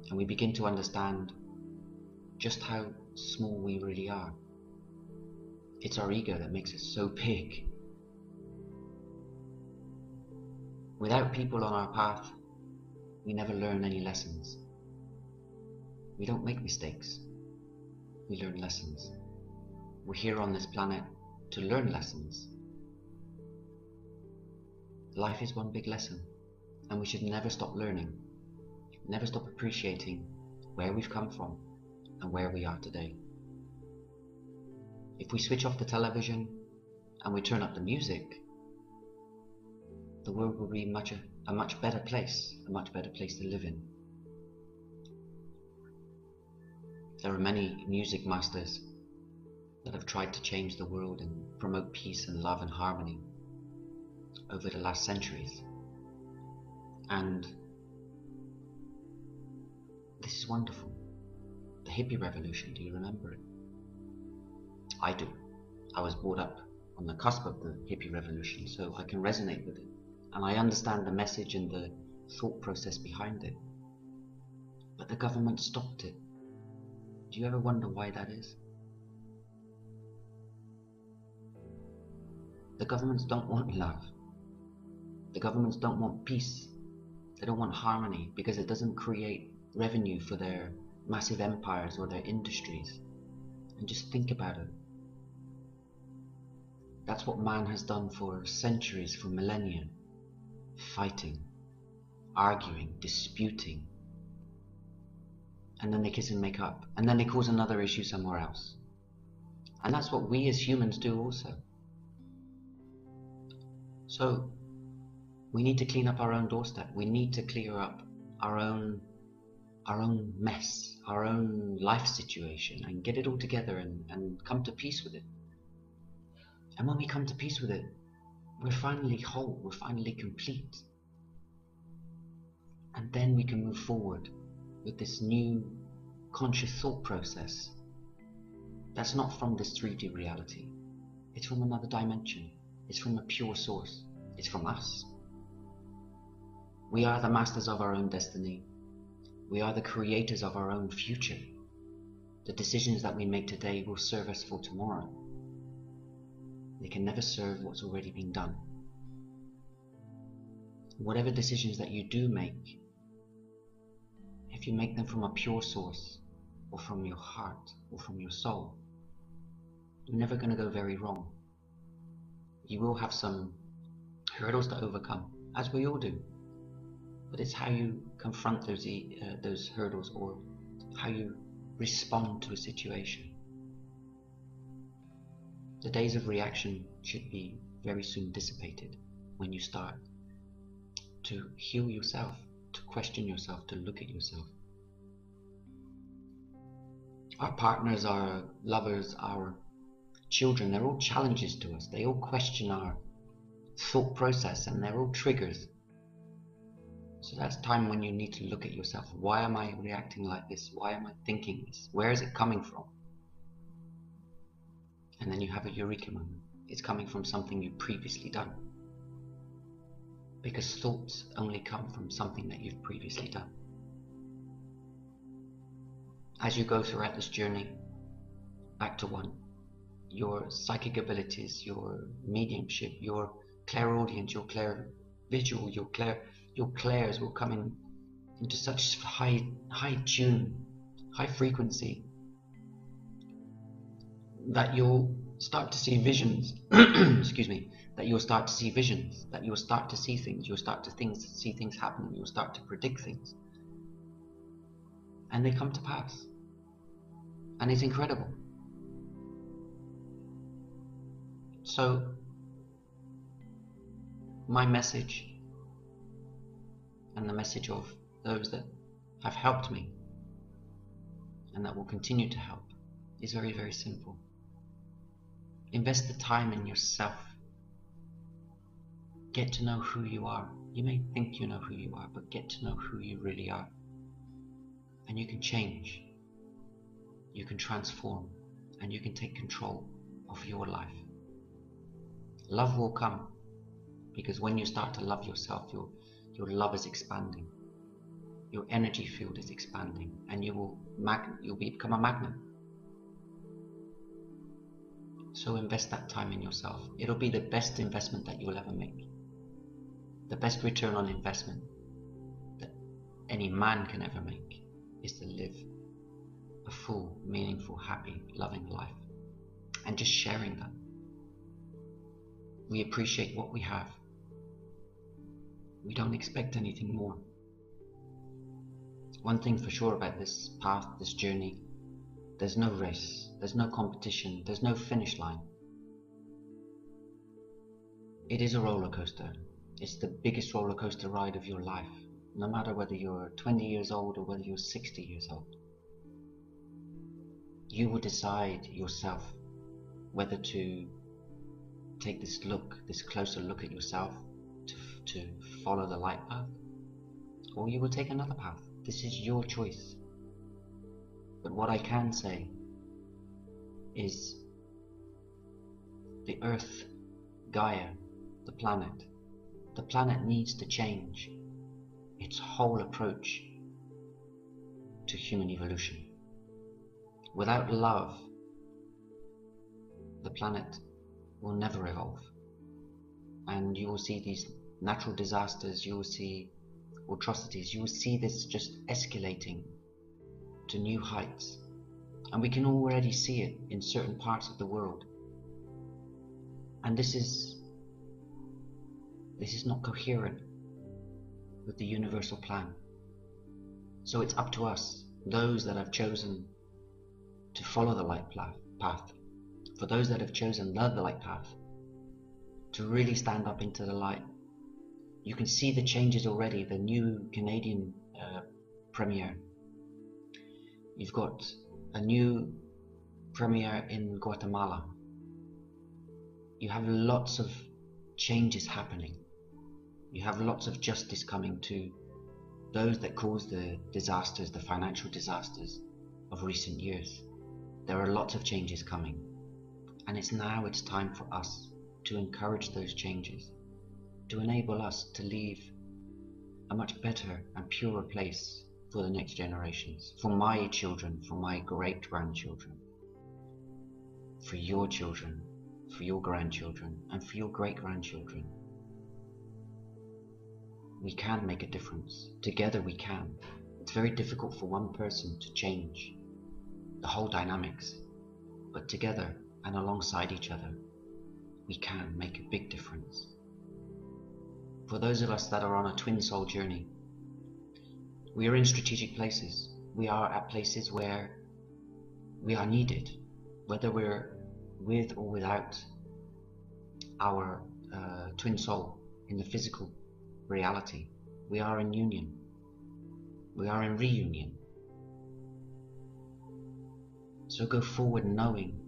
And we begin to understand just how small we really are. It's our ego that makes us so big. Without people on our path, we never learn any lessons. We don't make mistakes. We learn lessons. We're here on this planet to learn lessons. Life is one big lesson, and we should never stop learning, never stop appreciating where we've come from and where we are today. If we switch off the television and we turn up the music, the world will be a much better place to live in. There are many music masters that have tried to change the world and promote peace and love and harmony over the last centuries. And this is wonderful. The hippie revolution, do you remember it? I do. I was brought up on the cusp of the hippie revolution, so I can resonate with it. And I understand the message and the thought process behind it. But the government stopped it. Do you ever wonder why that is? The governments don't want love. The governments don't want peace. They don't want harmony because it doesn't create revenue for their massive empires or their industries. And just think about it. That's what man has done for centuries, for millennia. Fighting, arguing, disputing. And then they kiss and make up. And then they cause another issue somewhere else. And that's what we as humans do also. So we need to clean up our own doorstep. We need to clear up our own mess, our own life situation, and get it all together and come to peace with it. And when we come to peace with it, we're finally whole, we're finally complete. And then we can move forward with this new conscious thought process that's not from this 3D reality. It's from another dimension. It's from a pure source. It's from us. We are the masters of our own destiny. We are the creators of our own future. The decisions that we make today will serve us for tomorrow. They can never serve what's already been done. Whatever decisions that you do make, if you make them from a pure source, or from your heart, or from your soul, you're never going to go very wrong. You will have some hurdles to overcome, as we all do. But it's how you confront those hurdles, or how you respond to a situation. The days of reaction should be very soon dissipated when you start to heal yourself, to question yourself, to look at yourself. Our partners, our lovers, our children, they're all challenges to us. They all question our thought process, and they're all triggers. So that's time when you need to look at yourself. Why am I reacting like this? Why am I thinking this? Where is it coming from? And then you have a eureka moment. It's coming from something you've previously done. Because thoughts only come from something that you've previously done. As you go throughout this journey, back to one, your psychic abilities, your mediumship, your clairaudience, your clairvisual, your clairs will come into such high tune, high frequency, that you'll start to see visions. Excuse me. That you'll start to see visions. That you'll start to see things. You'll start to see things happening. You'll start to predict things, and they come to pass. And it's incredible. So, my message, and the message of those that have helped me, and that will continue to help, is very, very simple. Invest the time in yourself. Get to know who you are. You may think you know who you are, but get to know who you really are. And you can change. you can transform and you can take control of your life. Love will come, because when you start to love yourself, your love is expanding, your energy field is expanding, and you'll become a magnet. So invest that time in yourself. It'll be the best investment that you'll ever make. The best return on investment that any man can ever make is to live a full, meaningful, happy, loving life, and just sharing that. We appreciate what we have. We don't expect anything more. One thing for sure about this path, this journey, there's no race, there's no competition, there's no finish line. It is a roller coaster. It's the biggest roller coaster ride of your life, no matter whether you're 20 years old or whether you're 60 years old. You will decide yourself whether to take this closer look at yourself, to follow the light path, or you will take another path. This is your choice. But what I can say is the Earth, Gaia, the planet needs to change its whole approach to human evolution. Without love, the planet will never evolve. And you will see these natural disasters, you will see atrocities, you will see this just escalating to new heights. And we can already see it in certain parts of the world. And this is not coherent with the universal plan. So it's up to us, those that have chosen to follow the light path, for those that have chosen the light path, to really stand up into the light. You can see the changes already. The new Canadian Premier. You've got a new Premier in Guatemala. You have lots of changes happening. You have lots of justice coming to those that caused the disasters, the financial disasters of recent years. There are lots of changes coming. And it's time for us to encourage those changes, to enable us to leave a much better and purer place for the next generations, for my children, for my great-grandchildren, for your children, for your grandchildren, and for your great-grandchildren. We can make a difference. Together we can. It's very difficult for one person to change the whole dynamics, but together and alongside each other, we can make a big difference. For those of us that are on a twin soul journey, we are in strategic places. We are at places where we are needed, whether we're with or without our twin soul in the physical reality. We are in union. We are in reunion. So go forward knowing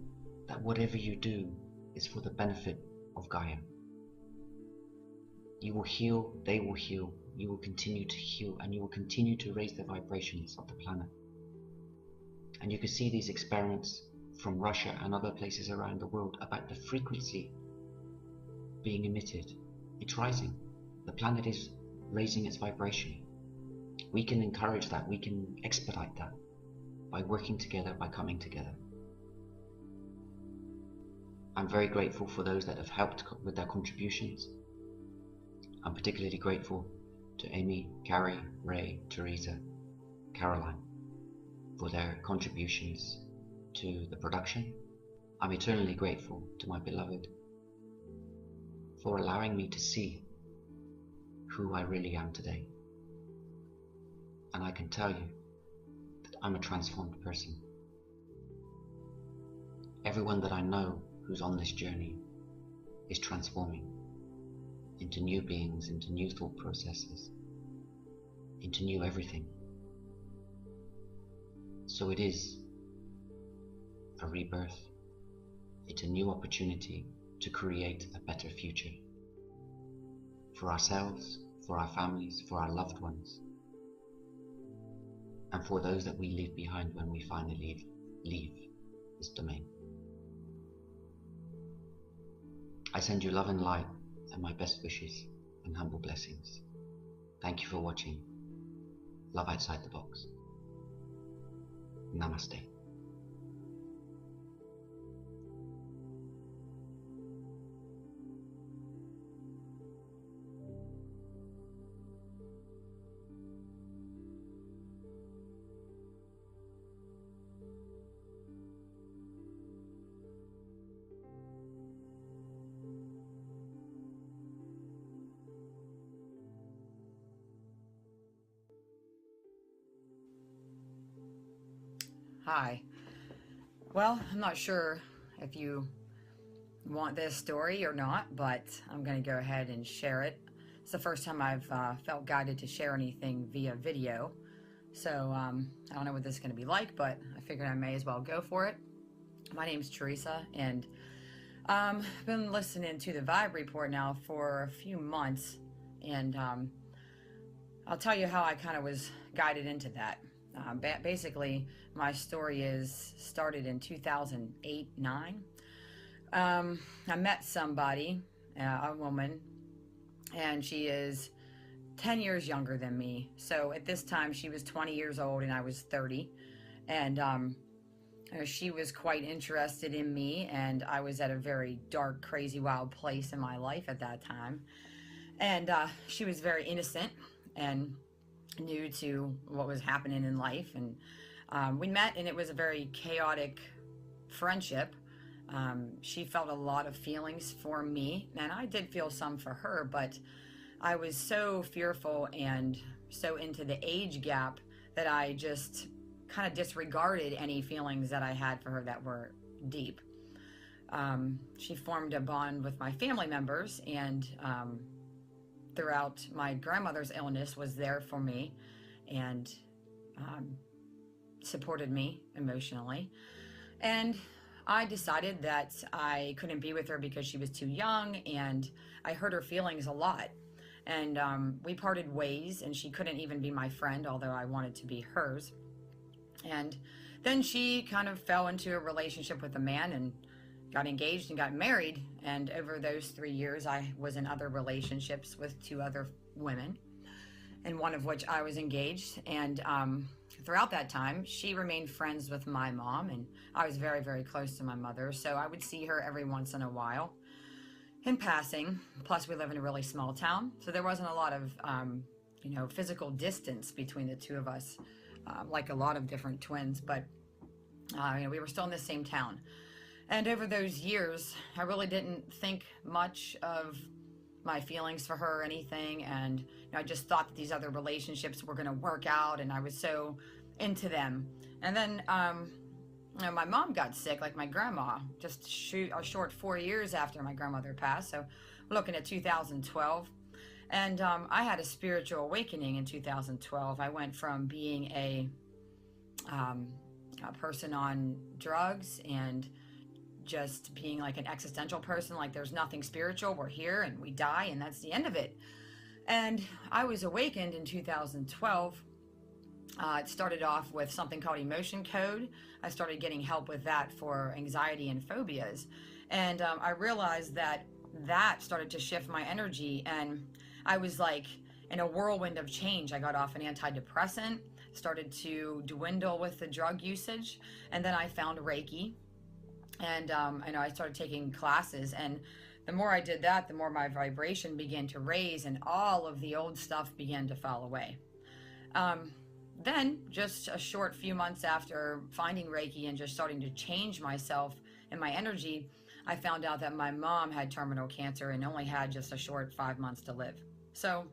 that whatever you do is for the benefit of Gaia. You will heal, they will heal, you will continue to heal, and you will continue to raise the vibrations of the planet. And you can see these experiments from Russia and other places around the world about the frequency being emitted. It's rising. The planet is raising its vibration. We can encourage that, we can expedite that by working together, by coming together. I'm very grateful for those that have helped with their contributions. I'm particularly grateful to Amy, Carrie, Ray, Teresa, Caroline for their contributions to the production. I'm eternally grateful to my beloved for allowing me to see who I really am today. And I can tell you that I'm a transformed person. Everyone that I know who's on this journey is transforming into new beings, into new thought processes, into new everything. So it is a rebirth. It's a new opportunity to create a better future for ourselves, for our families, for our loved ones, and for those that we leave behind when we finally leave leave this domain. I send you love and light and my best wishes and humble blessings. Thank you for watching Love Outside the Box. Namaste. Hi. Well, I'm not sure if you want this story or not, but I'm going to go ahead and share it. It's the first time I've felt guided to share anything via video. So I don't know what this is going to be like, but I figured I may as well go for it. My name's Teresa, and I've been listening to the Vibe Report now for a few months, and I'll tell you how I kind of was guided into that. Basically, my story started in 2008-9. I met somebody, a woman, and she is 10 years younger than me. So at this time, she was 20 years old and I was 30. And she was quite interested in me, and I was at a very dark, crazy, wild place in my life at that time. And she was very innocent and new to what was happening in life, and we met, and it was a very chaotic friendship. She felt a lot of feelings for me, and I did feel some for her, but I was so fearful and so into the age gap that I just kind of disregarded any feelings that I had for her that were deep. She formed a bond with my family members, and throughout my grandmother's illness was there for me and supported me emotionally. And I decided that I couldn't be with her because she was too young, and I hurt her feelings a lot. And we parted ways, and she couldn't even be my friend, although I wanted to be hers. And then she kind of fell into a relationship with a man and got engaged and got married. And over those 3 years, I was in other relationships with 2 other women, and one of which I was engaged. And throughout that time, she remained friends with my mom, and I was very, very close to my mother. So I would see her every once in a while in passing. Plus, we live in a really small town, so there wasn't a lot of physical distance between the 2 of us, like a lot of different twins. But we were still in the same town. And over those years, I really didn't think much of my feelings for her or anything. And I just thought that these other relationships were going to work out, and I was so into them. And then my mom got sick, like my grandma, just a short 4 years after my grandmother passed. So we're looking at 2012. And I had a spiritual awakening in 2012. I went from being a person on drugs and just being like an existential person, like there's nothing spiritual, we're here and we die and that's the end of it. And I was awakened in 2012. It started off with something called emotion code. I started getting help with that for anxiety and phobias. And I realized that started to shift my energy, and I was like in a whirlwind of change. I got off an antidepressant, started to dwindle with the drug usage, and then I found Reiki. And I started taking classes, and the more I did that, the more my vibration began to raise, and all of the old stuff began to fall away. Then, just a short few months after finding Reiki and just starting to change myself and my energy, I found out that my mom had terminal cancer and only had just a short 5 months to live. So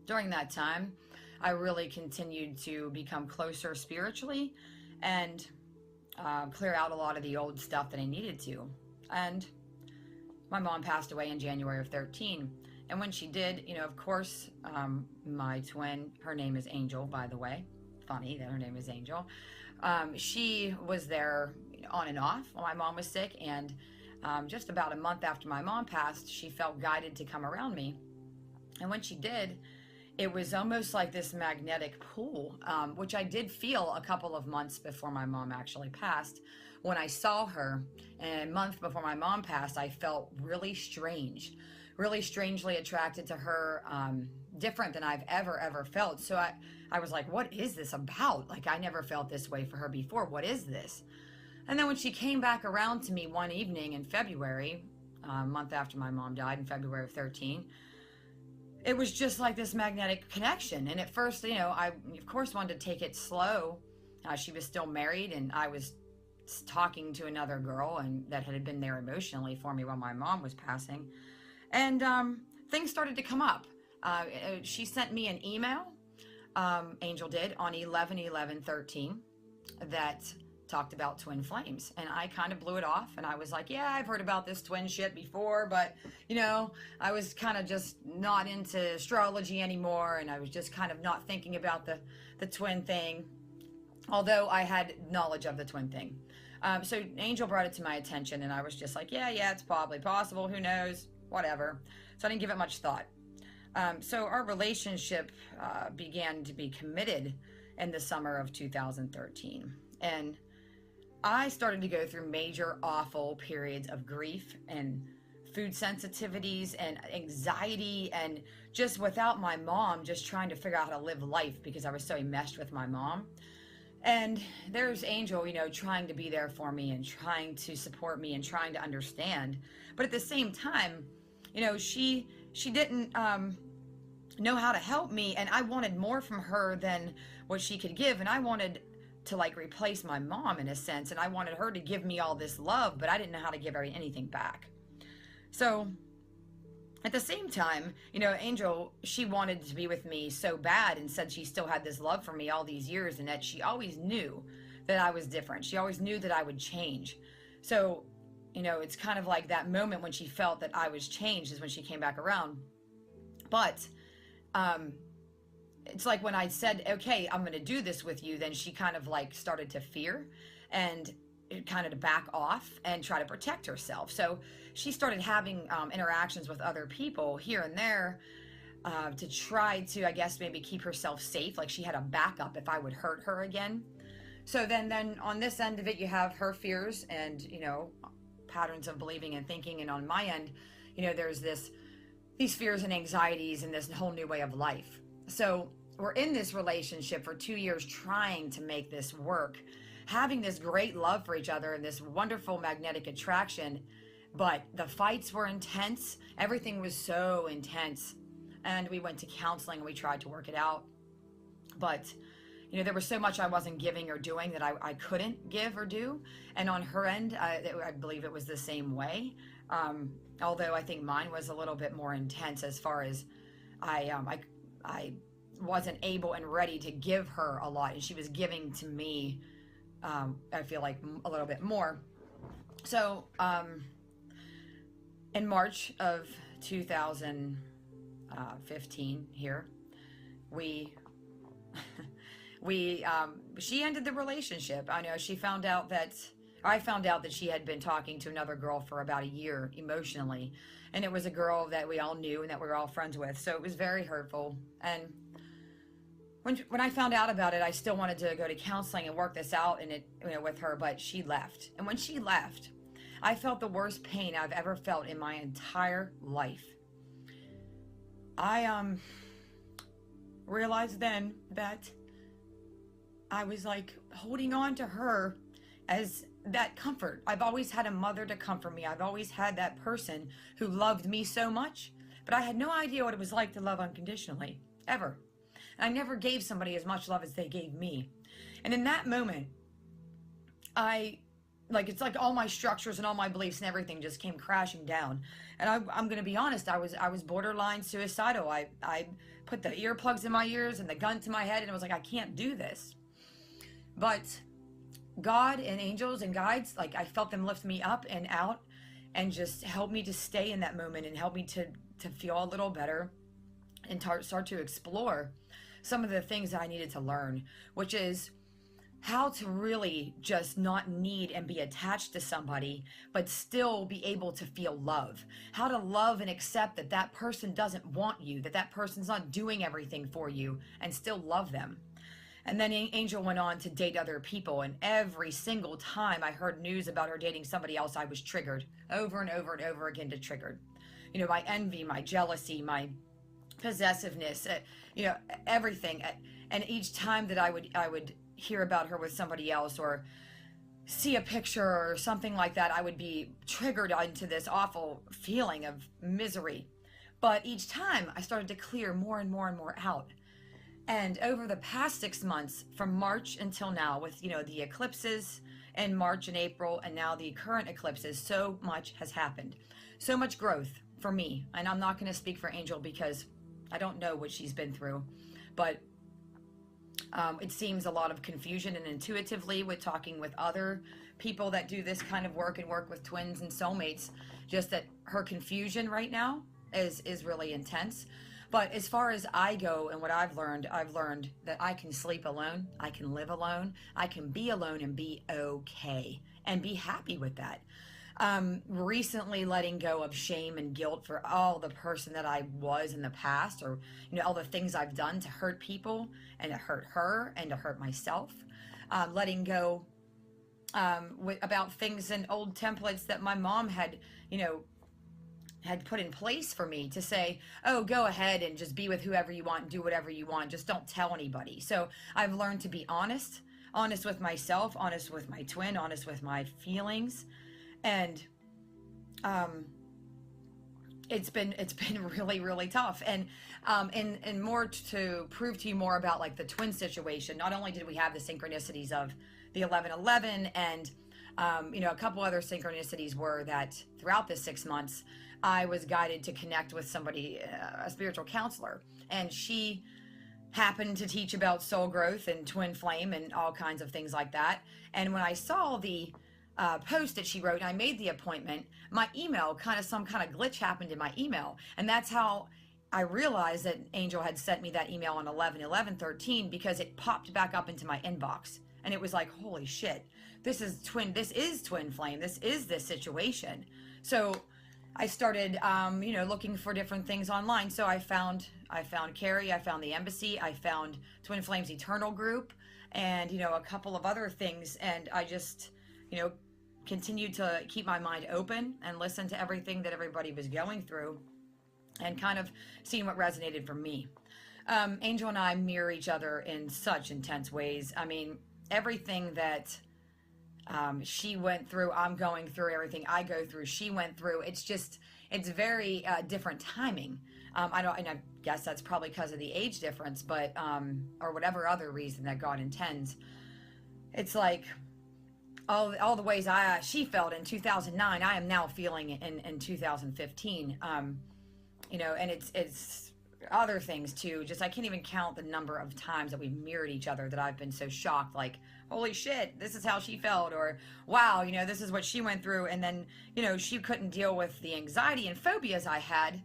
during that time, I really continued to become closer spiritually and clear out a lot of the old stuff that I needed to. And my mom passed away in January of 13. And when she did, of course, my twin, her name is Angel, by the way. Funny that her name is Angel. She was there on and off while my mom was sick. And just about a month after my mom passed, she felt guided to come around me. And when she did, it was almost like this magnetic pull, which I did feel a couple of months before my mom actually passed. When I saw her, and a month before my mom passed, I felt really strange, really strangely attracted to her, different than I've ever felt. So I was like, what is this about? Like, I never felt this way for her before. What is this? And then when she came back around to me one evening in February, a month after my mom died in February of 13, it was just like this magnetic connection. And at first, I of course wanted to take it slow. She was still married, and I was talking to another girl, and that had been there emotionally for me while my mom was passing. And things started to come up. She sent me an email, Angel did, on 11/11/13 that talked about twin flames, and I kind of blew it off, and I was like, yeah, I've heard about this twin shit before, but I was kind of just not into astrology anymore, and I was just kind of not thinking about the twin thing, although I had knowledge of the twin thing. So Angel brought it to my attention, and I was just like, yeah, it's probably possible, who knows, whatever. So I didn't give it much thought. So our relationship began to be committed in the summer of 2013, and I started to go through major awful periods of grief and food sensitivities and anxiety, and just without my mom, just trying to figure out how to live life because I was so enmeshed with my mom. And there's Angel, trying to be there for me and trying to support me and trying to understand. But at the same time, she didn't know how to help me, and I wanted more from her than what she could give, and I wanted to replace my mom in a sense, and I wanted her to give me all this love, but I didn't know how to give her anything back. So at the same time, Angel, she wanted to be with me so bad and said she still had this love for me all these years, and that she always knew that I was different. She always knew that I would change. So, it's kind of like that moment when she felt that I was changed is when she came back around. But it's like when I said, okay, I'm going to do this with you, then she kind of started to fear and kind of to back off and try to protect herself. So she started having interactions with other people here and there to try to, I guess, maybe keep herself safe. Like she had a backup if I would hurt her again. So then on this end of it, you have her fears and, patterns of believing and thinking. And on my end, there's these fears and anxieties and this whole new way of life. So we're in this relationship for 2 years trying to make this work, having this great love for each other and this wonderful magnetic attraction. But the fights were intense. Everything was so intense. And we went to counseling and we tried to work it out. But, there was so much I wasn't giving or doing that I couldn't give or do. And on her end, I believe it was the same way. Although I think mine was a little bit more intense as far as I wasn't able and ready to give her a lot, and she was giving to me, I feel like a little bit more. So in March of 2015 here, she ended the relationship. I know I found out that she had been talking to another girl for about a year emotionally, and it was a girl that we all knew and that we were all friends with. So it was very hurtful. And when I found out about it, I still wanted to go to counseling and work this out and with her, but she left. And when she left, I felt the worst pain I've ever felt in my entire life. I realized then that I was holding on to her as that comfort. I've always had a mother to comfort me. I've always had that person who loved me so much, but I had no idea what it was like to love unconditionally, ever. And I never gave somebody as much love as they gave me. And in that moment, it's like all my structures and all my beliefs and everything just came crashing down. And I'm going to be honest, I was borderline suicidal. I put the earplugs in my ears and the gun to my head, and I was like, I can't do this. But God and angels and guides, I felt them lift me up and out and just help me to stay in that moment and help me to feel a little better and start to explore some of the things that I needed to learn, which is how to really just not need and be attached to somebody, but still be able to feel love. How to love and accept that that person doesn't want you, that that person's not doing everything for you, and still love them. And then Angel went on to date other people, and every single time I heard news about her dating somebody else, I was triggered over and over and over again to triggered. You know, my envy, my jealousy, my possessiveness, you know, everything. And each time that I would hear about her with somebody else or see a picture or something like that, I would be triggered into this awful feeling of misery. But each time I started to clear more and more and more out. And over the past 6 months, from March until now, with, you know, the eclipses in March and April, and now the current eclipses, so much has happened. So much growth for me. And I'm not going to speak for Angel because I don't know what she's been through. But it seems a lot of confusion, and intuitively with talking with other people that do this kind of work and work with twins and soulmates, just that her confusion right now is really intense. But as far as I go and what I've learned that I can sleep alone, I can live alone, I can be alone and be okay and be happy with that. Recently letting go of shame and guilt for all the person that I was in the past, or, you know, all the things I've done to hurt people and to hurt her and to hurt myself. Letting go about things and old templates that my mom had, you know, had put in place for me to say, oh, go ahead and just be with whoever you want and do whatever you want. Just don't tell anybody. So I've learned to be honest with myself, honest with my twin, honest with my feelings. And it's been really, really tough. And more to prove to you more about like the twin situation, not only did we have the synchronicities of the 11/11 and you know, a couple other synchronicities were that throughout the 6 months, I was guided to connect with somebody, a spiritual counselor, and she happened to teach about soul growth and twin flame and all kinds of things like that. And when I saw the post that she wrote and I made the appointment, my email some kind of glitch happened in my email. And that's how I realized that Angel had sent me that email on 11/11/13, because it popped back up into my inbox. And it was like, holy shit, this is twin flame. This is this situation. So I started, you know, looking for different things online. So I found Carrie, I found the embassy, I found Twin Flames Eternal group, and, you know, a couple of other things. And I just, you know, continued to keep my mind open and listen to everything that everybody was going through and kind of seeing what resonated for me. Angel and I mirror each other in such intense ways. I mean, everything that she went through, I'm going through. Everything I go through, she went through. It's very different timing. And I guess that's probably because of the age difference, but or whatever other reason that God intends. It's like all the ways she felt in 2009, I am now feeling in 2015. You know, and it's other things too. Just I can't even count the number of times that we've mirrored each other that I've been so shocked, like, holy shit, this is how she felt, or wow, you know, this is what she went through. And then, you know, she couldn't deal with the anxiety and phobias I had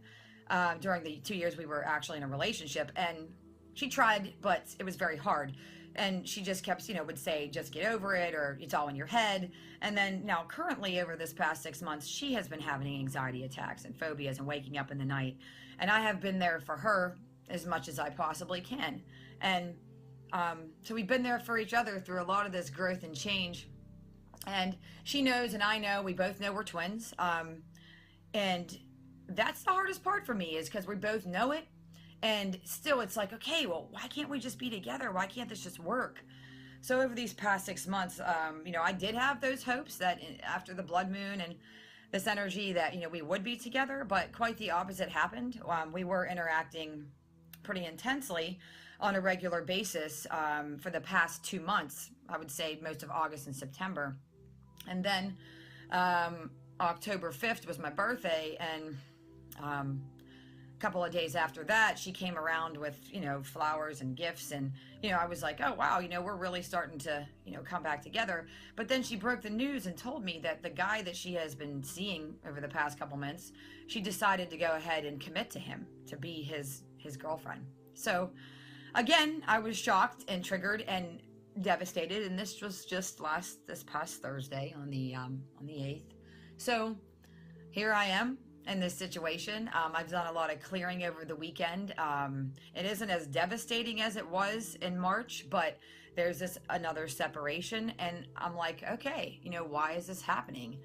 during the 2 years we were actually in a relationship. And she tried, but it was very hard. And she just kept, you know, would say, just get over it, or it's all in your head. And then now currently over this past 6 months, she has been having anxiety attacks and phobias and waking up in the night. And I have been there for her as much as I possibly can. And so we've been there for each other through a lot of this growth and change. And she knows, and I know, we both know we're twins. And that's the hardest part for me, is because we both know it. And still it's like, okay, well, why can't we just be together? Why can't this just work? So over these past 6 months, you know, I did have those hopes that after the blood moon and this energy that, you know, we would be together, but quite the opposite happened. We were interacting pretty intensely on a regular basis for the past 2 months, I would say most of August and September. And then October 5th was my birthday, and couple of days after that, she came around with, you know, flowers and gifts, and, you know, I was like, oh wow, you know, we're really starting to, you know, come back together. But then she broke the news and told me that the guy that she has been seeing over the past couple months, she decided to go ahead and commit to him to be his girlfriend. So again, I was shocked and triggered, and devastated, and this was just this past Thursday on the 8th. So here I am in this situation. I've done a lot of clearing over the weekend. It isn't as devastating as it was in March, but there's this another separation, and I'm like, okay, why is this happening?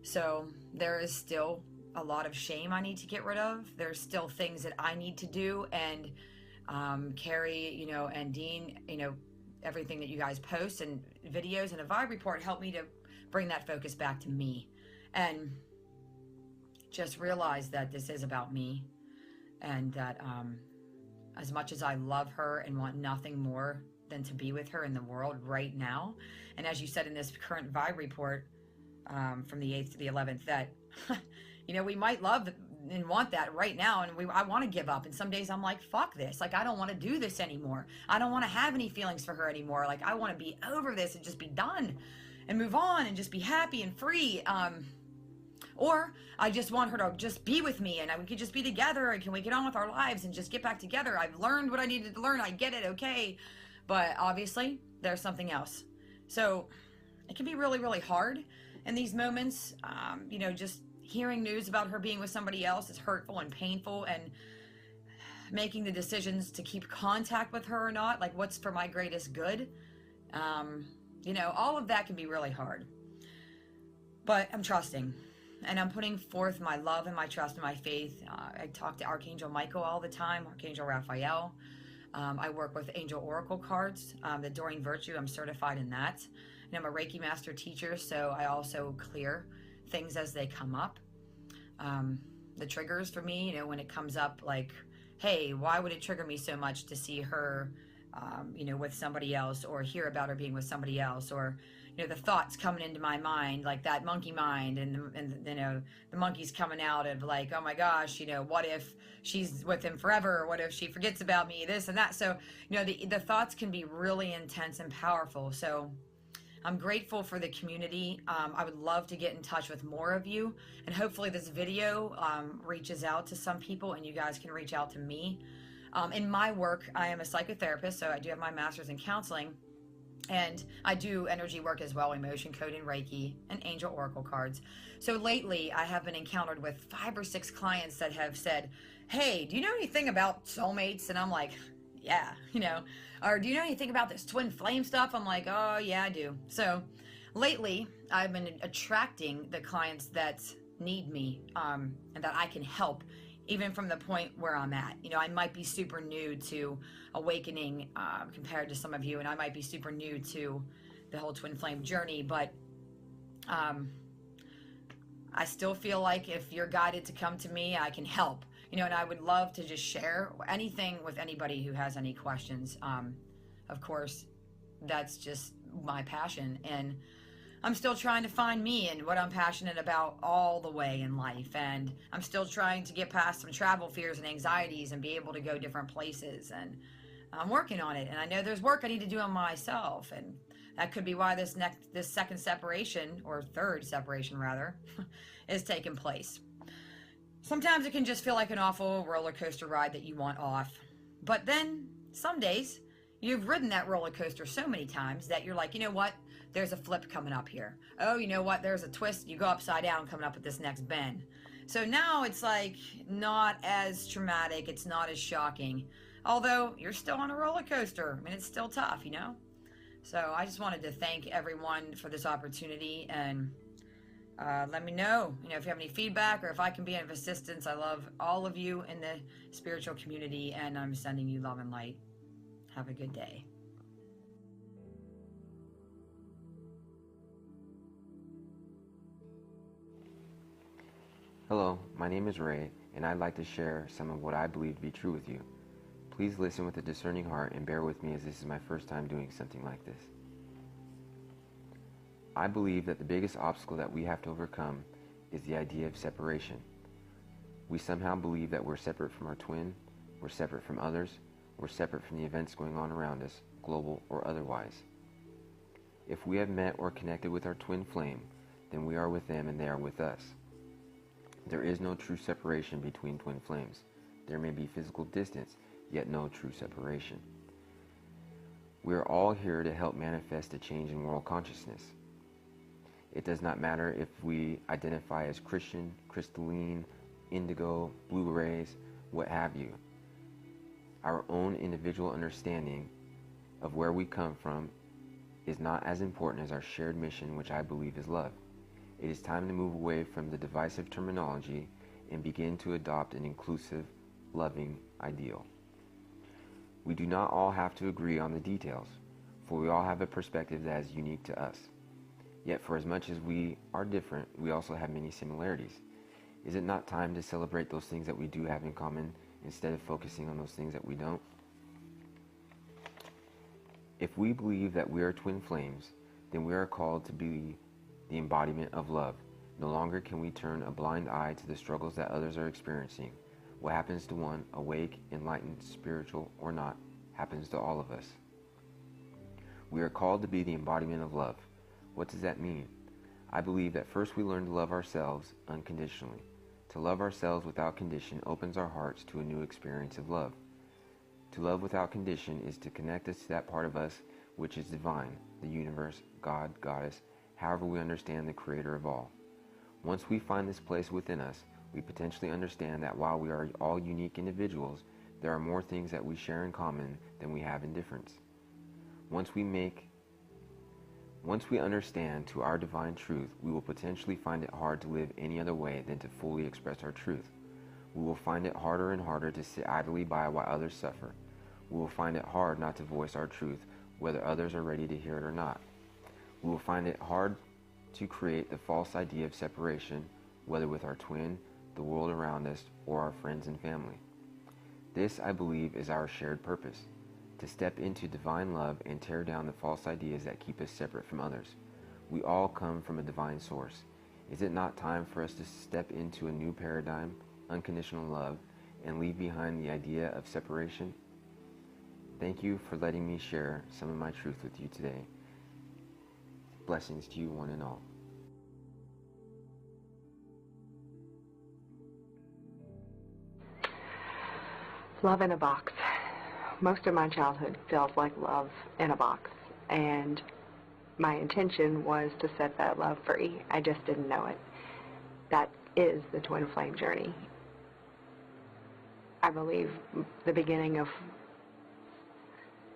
So there is still a lot of shame I need to get rid of. There's still things that I need to do, and Carrie, and Deane, everything that you guys post and videos and a vibe report helped me to bring that focus back to me, and just realize that this is about me, and that as much as I love her and want nothing more than to be with her in the world right now, and as you said in this current vibe report, from the 8th to the 11th, that we might love and want that right now, and I want to give up, and some days I'm like, fuck this, like I don't want to do this anymore. I don't want to have any feelings for her anymore. Like I want to be over this and just be done and move on and just be happy and free. Or I just want her to just be with me, and we could just be together, and can we get on with our lives and just get back together? I've learned what I needed to learn. I get it. Okay. But obviously there's something else. So it can be really, really hard in these moments. Just hearing news about her being with somebody else is hurtful and painful, and making the decisions to keep contact with her or not, like what's for my greatest good. All of that can be really hard, but I'm trusting, and I'm putting forth my love and my trust and my faith. I talk to Archangel Michael all the time, Archangel Raphael. I work with angel oracle cards, the Doreen Virtue. I'm certified in that. And I'm a Reiki master teacher, so I also clear things as they come up. The triggers for me, when it comes up, like, hey, why would it trigger me so much to see her, with somebody else, or hear about her being with somebody else, or, the thoughts coming into my mind, like that monkey mind, and the monkey's coming out of like, oh my gosh, what if she's with him forever? Or what if she forgets about me, this and that? So, the thoughts can be really intense and powerful. So I'm grateful for the community. I would love to get in touch with more of you, and hopefully this video reaches out to some people, and you guys can reach out to me. In my work, I am a psychotherapist, so I do have my master's in counseling, and I do energy work as well, emotion code and Reiki, and angel oracle cards. So lately, I have been encountered with 5 or 6 clients that have said, hey, do you know anything about soulmates? And I'm like, yeah, or do you know anything about this twin flame stuff? I'm like, oh yeah, I do. So lately I've been attracting the clients that need me, and that I can help, even from the point where I'm at. I might be super new to awakening, compared to some of you, and I might be super new to the whole twin flame journey, but I still feel like if you're guided to come to me, I can help. And I would love to just share anything with anybody who has any questions. Of course, that's just my passion, and I'm still trying to find me and what I'm passionate about all the way in life, and I'm still trying to get past some travel fears and anxieties and be able to go different places, and I'm working on it, and I know there's work I need to do on myself, and that could be why this second separation, or third separation rather, is taking place. Sometimes it can just feel like an awful roller coaster ride that you want off. But then some days you've ridden that roller coaster so many times that you're like, you know what? There's a flip coming up here. Oh, you know what? There's a twist. You go upside down coming up at this next bend. So now it's like not as traumatic. It's not as shocking. Although you're still on a roller coaster. I mean, it's still tough, So I just wanted to thank everyone for this opportunity, and let me know, if you have any feedback or if I can be of assistance. I love all of you in the spiritual community, and I'm sending you love and light. Have a good day. Hello, my name is Ray, and I'd like to share some of what I believe to be true with you. Please listen with a discerning heart and bear with me, as this is my first time doing something like this. I believe that the biggest obstacle that we have to overcome is the idea of separation. We somehow believe that we're separate from our twin, we're separate from others, we're separate from the events going on around us, global or otherwise. If we have met or connected with our twin flame, then we are with them and they are with us. There is no true separation between twin flames. There may be physical distance, yet no true separation. We are all here to help manifest a change in world consciousness. It does not matter if we identify as Christian, crystalline, indigo, blue rays, what have you. Our own individual understanding of where we come from is not as important as our shared mission, which I believe is love. It is time to move away from the divisive terminology and begin to adopt an inclusive, loving ideal. We do not all have to agree on the details, for we all have a perspective that is unique to us. Yet for as much as we are different, we also have many similarities. Is it not time to celebrate those things that we do have in common instead of focusing on those things that we don't? If we believe that we are twin flames, then we are called to be the embodiment of love. No longer can we turn a blind eye to the struggles that others are experiencing. What happens to one, awake, enlightened, spiritual, or not, happens to all of us. We are called to be the embodiment of love. What does that mean? I believe that first we learn to love ourselves unconditionally. To love ourselves without condition opens our hearts to a new experience of love. To love without condition is to connect us to that part of us which is divine, the universe, God, Goddess, however we understand the creator of all. Once we find this place within us, we potentially understand that while we are all unique individuals, there are more things that we share in common than we have in difference. Once we understand to our divine truth, we will potentially find it hard to live any other way than to fully express our truth. We will find it harder and harder to sit idly by while others suffer. We will find it hard not to voice our truth, whether others are ready to hear it or not. We will find it hard to create the false idea of separation, whether with our twin, the world around us, or our friends and family. This, I believe, is our shared purpose, to step into divine love and tear down the false ideas that keep us separate from others. We all come from a divine source. Is it not time for us to step into a new paradigm, unconditional love, and leave behind the idea of separation? Thank you for letting me share some of my truth with you today. Blessings to you one and all. Love in a box. Most of my childhood feels like love in a box, and my intention was to set that love free. I just didn't know it. That is the twin flame journey. I believe the beginning of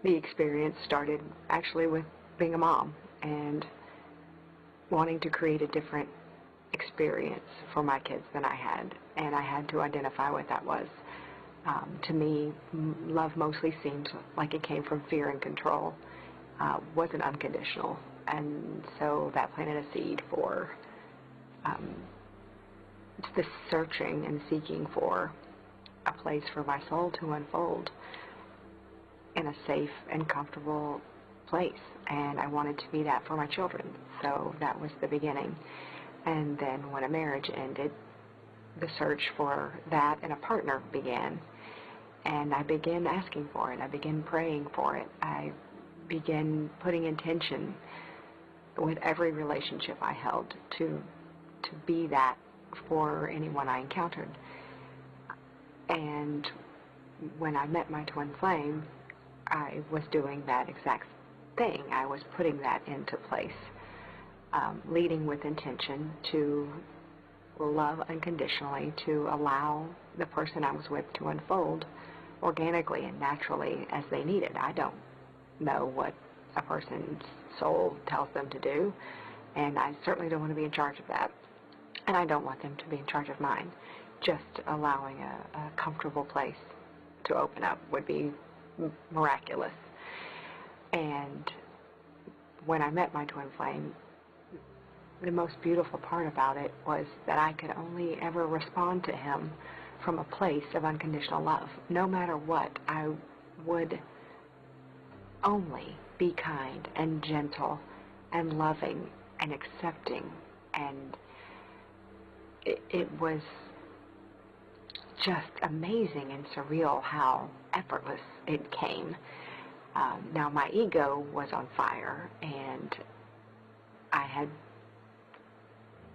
the experience started actually with being a mom and wanting to create a different experience for my kids than I had, and I had to identify what that was. To me, love mostly seemed like it came from fear and control, wasn't unconditional, and so that planted a seed for this searching and seeking for a place for my soul to unfold in a safe and comfortable place, and I wanted to be that for my children, so that was the beginning. And then when a marriage ended, the search for that and a partner began. And I began asking for it. I began praying for it. I began putting intention with every relationship I held to be that for anyone I encountered. And when I met my twin flame, I was doing that exact thing. I was putting that into place, leading with intention to love unconditionally, to allow the person I was with to unfold organically and naturally as they needed. I don't know what a person's soul tells them to do, and I certainly don't want to be in charge of that. And I don't want them to be in charge of mine. Just allowing a comfortable place to open up would be miraculous. And when I met my twin flame, the most beautiful part about it was that I could only ever respond to him from a place of unconditional love. No matter what, I would only be kind and gentle and loving and accepting, and it was just amazing and surreal how effortless it came. Now my ego was on fire, and I had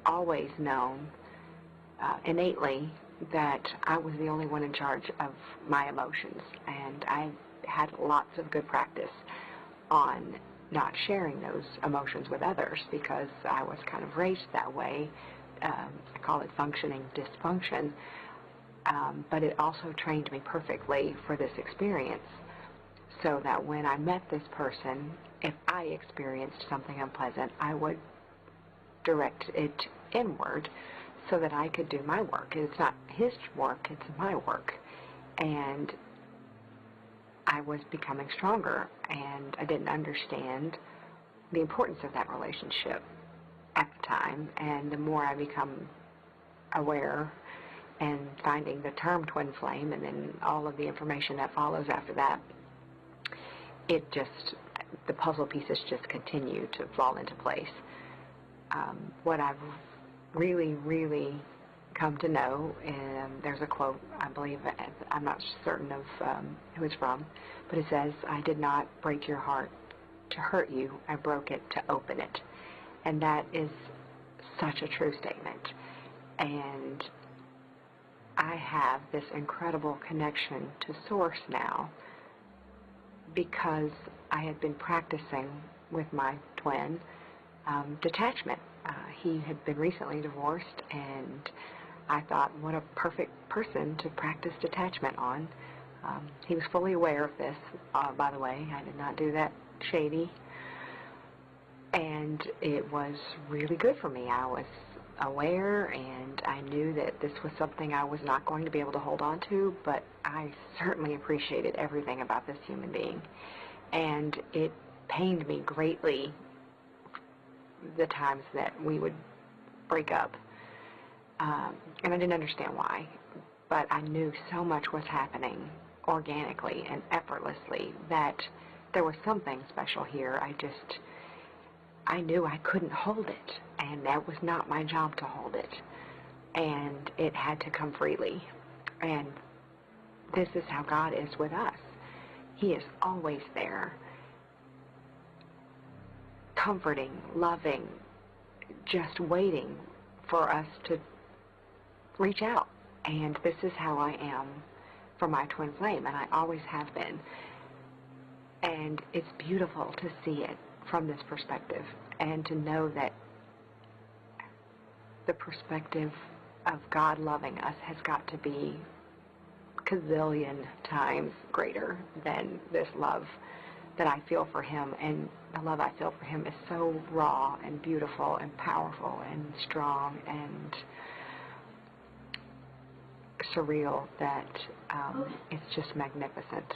always known innately that I was the only one in charge of my emotions, and I had lots of good practice on not sharing those emotions with others because I was kind of raised that way. I call it functioning dysfunction, but it also trained me perfectly for this experience, so that when I met this person, if I experienced something unpleasant, I would direct it inward so that I could do my work. It's not his work, it's my work. And I was becoming stronger, and I didn't understand the importance of that relationship at the time. And the more I become aware and finding the term twin flame and then all of the information that follows after that, the puzzle pieces just continue to fall into place. What I've really, really come to know, and there's a quote, I believe, I'm not certain of who it's from, but it says, "I did not break your heart to hurt you, I broke it to open it." And that is such a true statement. And I have this incredible connection to Source now because I had been practicing with my twin detachment. He had been recently divorced, and I thought, what a perfect person to practice detachment on. He was fully aware of this, by the way. I did not do that shady. And it was really good for me. I was aware, and I knew that this was something I was not going to be able to hold on to, but I certainly appreciated everything about this human being. And it pained me greatly the times that we would break up. And I didn't understand why, but I knew so much was happening organically and effortlessly that there was something special here. I knew I couldn't hold it, and that was not my job to hold it, and it had to come freely. And this is how God is with us. He is always there, comforting, loving, just waiting for us to reach out. And this is how I am for my twin flame, and I always have been. And it's beautiful to see it from this perspective, and to know that the perspective of God loving us has got to be gazillion times greater than this love that I feel for him. And the love I feel for him is so raw and beautiful and powerful and strong and surreal that it's just magnificent.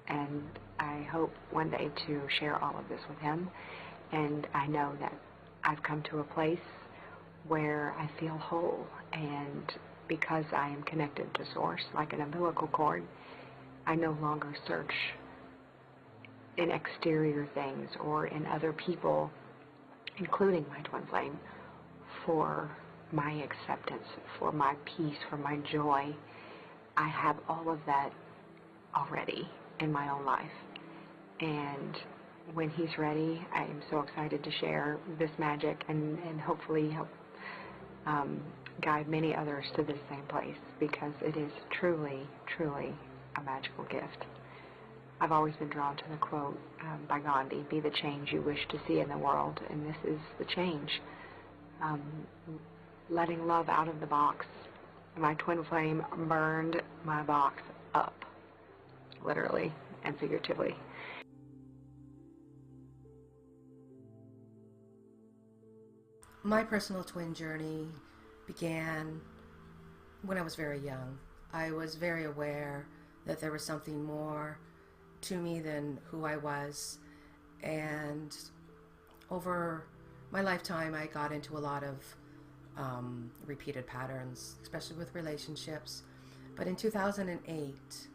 And I hope one day to share all of this with him. And I know that I've come to a place where I feel whole, and because I am connected to Source like an umbilical cord, I no longer search in exterior things or in other people, including my twin flame, for my acceptance, for my peace, for my joy. I have all of that already in my own life. And when he's ready, I am so excited to share this magic and hopefully help guide many others to this same place, because it is truly, truly a magical gift. I've always been drawn to the quote by Gandhi, "Be the change you wish to see in the world," and this is the change. Letting love out of the box. My twin flame burned my box up, literally and figuratively. My personal twin journey began when I was very young. I was very aware that there was something more to me than who I was, and over my lifetime I got into a lot of repeated patterns, especially with relationships. But in 2008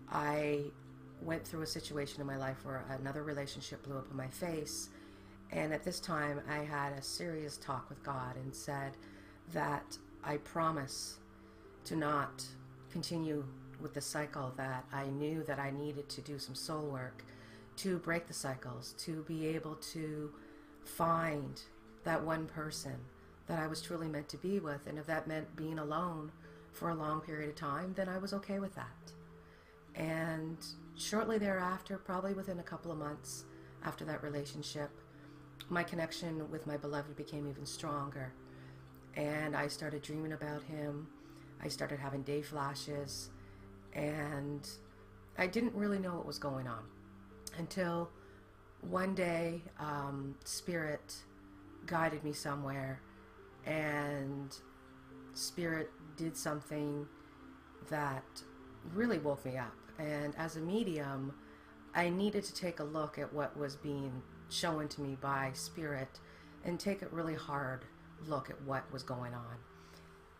I went through a situation in my life where another relationship blew up in my face. And at this time, I had a serious talk with God and said that I promise to not continue with the cycle, that I knew that I needed to do some soul work to break the cycles, to be able to find that one person that I was truly meant to be with. And if that meant being alone for a long period of time, then I was okay with that. And shortly thereafter, probably within a couple of months, after that relationship, my connection with my beloved became even stronger. And I started dreaming about him. I started having day flashes. And I didn't really know what was going on until one day, Spirit guided me somewhere, and Spirit did something that really woke me up. And as a medium, I needed to take a look at what was being shown to me by Spirit and take a really hard look at what was going on.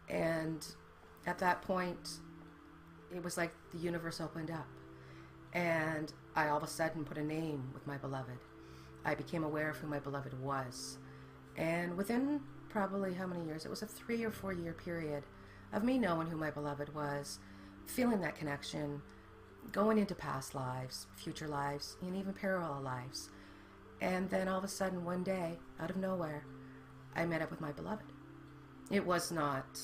And at that point, it was like the universe opened up, and I all of a sudden put a name with my beloved. I became aware of who my beloved was. And within probably how many years? It was a 3 or 4 year period of me knowing who my beloved was, feeling that connection, going into past lives, future lives, and even parallel lives. And then all of a sudden, one day, out of nowhere, I met up with my beloved. It was not,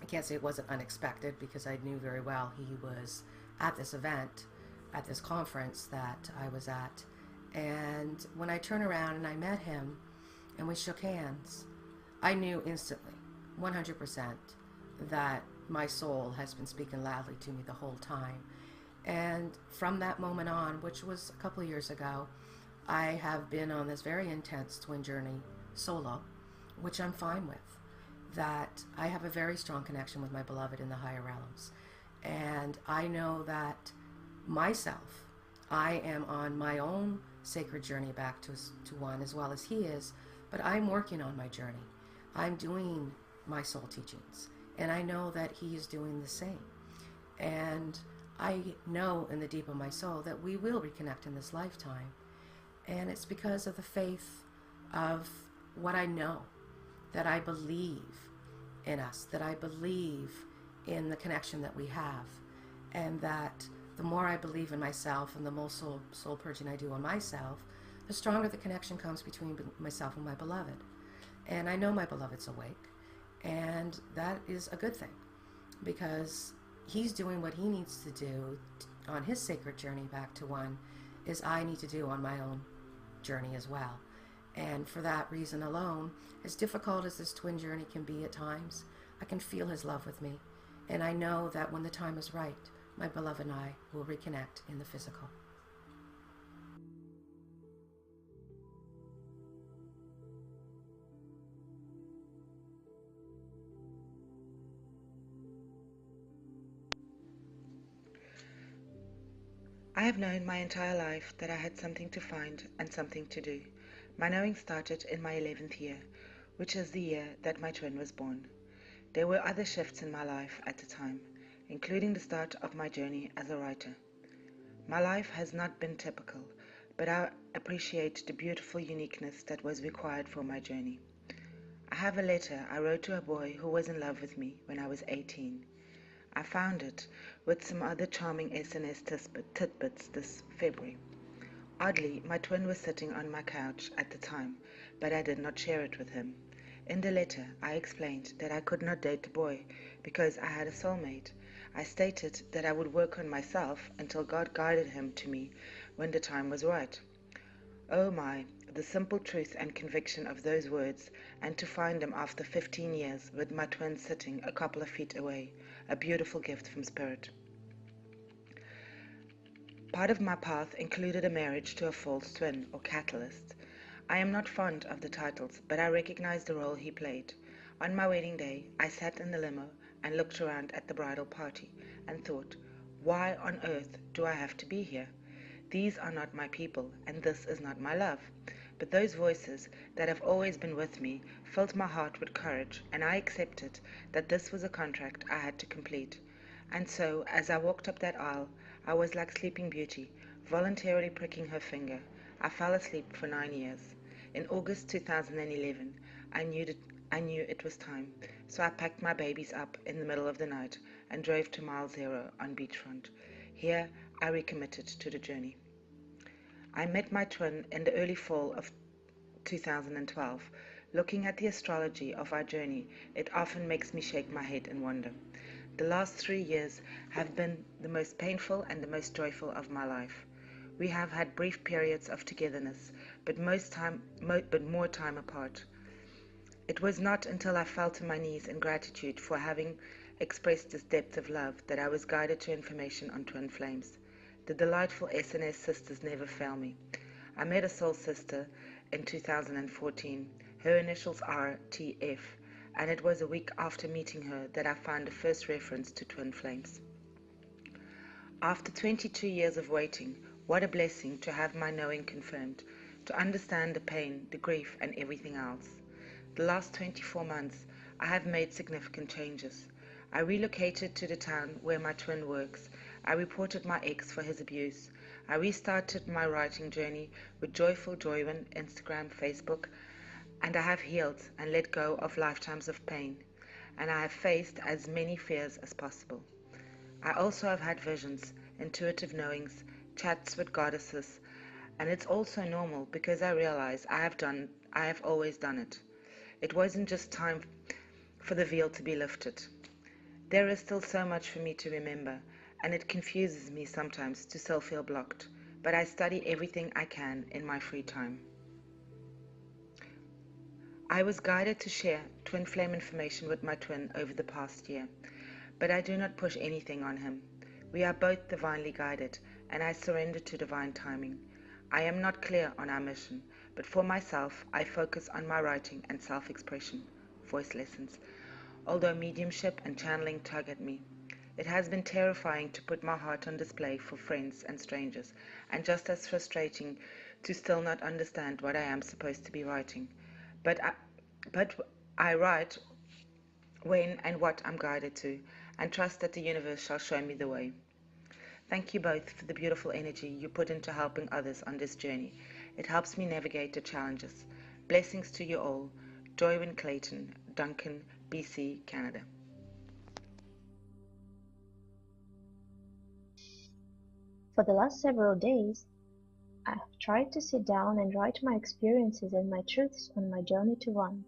I can't say it wasn't unexpected, because I knew very well he was at this event, at this conference that I was at. And when I turned around and I met him and we shook hands, I knew instantly, 100%, that my soul has been speaking loudly to me the whole time. And from that moment on, which was a couple of years ago, I have been on this very intense twin journey solo, which I'm fine with. That I have a very strong connection with my beloved in the higher realms. And I know that myself, I am on my own sacred journey back to one, as well as he is, but I'm working on my journey. I'm doing my soul teachings, and I know that he is doing the same. And I know in the deep of my soul that we will reconnect in this lifetime. And it's because of the faith of what I know, that I believe in us, that I believe in the connection that we have, and that the more I believe in myself and the more soul purging I do on myself, the stronger the connection comes between myself and my beloved. And I know my beloved's awake, and that is a good thing, because he's doing what he needs to do on his sacred journey back to one, is I need to do on my own journey as well. And for that reason alone, as difficult as this twin journey can be at times, I can feel his love with me. And I know that when the time is right, my beloved and I will reconnect in the physical. I have known my entire life that I had something to find and something to do. My knowing started in my 11th year, which is the year that my twin was born. There were other shifts in my life at the time, including the start of my journey as a writer. My life has not been typical, but I appreciate the beautiful uniqueness that was required for my journey. I have a letter I wrote to a boy who was in love with me when I was 18. I found it with some other charming SNS tidbits this February. Oddly, my twin was sitting on my couch at the time, but I did not share it with him. In the letter, I explained that I could not date the boy because I had a soulmate. I stated that I would work on myself until God guided him to me when the time was right. Oh my, the simple truth and conviction of those words, and to find them after 15 years with my twin sitting a couple of feet away, a beautiful gift from Spirit. Part of my path included a marriage to a false twin, or catalyst. I am not fond of the titles, but I recognize the role he played. On my wedding day, I sat in the limo and looked around at the bridal party and thought, why on earth do I have to be here? These are not my people, and this is not my love. But those voices that have always been with me filled my heart with courage, and I accepted that this was a contract I had to complete. And so, as I walked up that aisle, I was like Sleeping Beauty, voluntarily pricking her finger. I fell asleep for 9 years. In August 2011, I knew it was time, so I packed my babies up in the middle of the night and drove to Mile Zero on beachfront. Here, I recommitted to the journey. I met my twin in the early fall of 2012. Looking at the astrology of our journey, it often makes me shake my head in wonder. The last 3 years have been the most painful and the most joyful of my life. We have had brief periods of togetherness, but more time apart. It was not until I fell to my knees in gratitude for having expressed this depth of love that I was guided to information on twin flames. The delightful SNS sisters never fail me. I met a soul sister in 2014. Her initials are TF, and it was a week after meeting her that I found the first reference to twin flames. After 22 years of waiting, what a blessing to have my knowing confirmed, to understand the pain, the grief, and everything else. The last 24 months, I have made significant changes. I relocated to the town where my twin works. I reported my ex for his abuse. I restarted my writing journey with Joyful Joywin, Instagram, Facebook, and I have healed and let go of lifetimes of pain, and I have faced as many fears as possible. I also have had visions, intuitive knowings, chats with goddesses, and it's also normal because I realize I have always done it. It wasn't just time for the veil to be lifted. There is still so much for me to remember, and it confuses me sometimes to still feel blocked, but I study everything I can in my free time. I was guided to share twin flame information with my twin over the past year, but I do not push anything on him. We are both divinely guided, and I surrender to divine timing. I am not clear on our mission, but for myself, I focus on my writing and self-expression, voice lessons, although mediumship and channeling tug at me. It has been terrifying to put my heart on display for friends and strangers, and just as frustrating to still not understand what I am supposed to be writing. But I write when and what I'm guided to, and trust that the universe shall show me the way. Thank you both for the beautiful energy you put into helping others on this journey. It helps me navigate the challenges. Blessings to you all. Joywin Clayton, Duncan, BC, Canada. For the last several days, I have tried to sit down and write my experiences and my truths on my journey to one.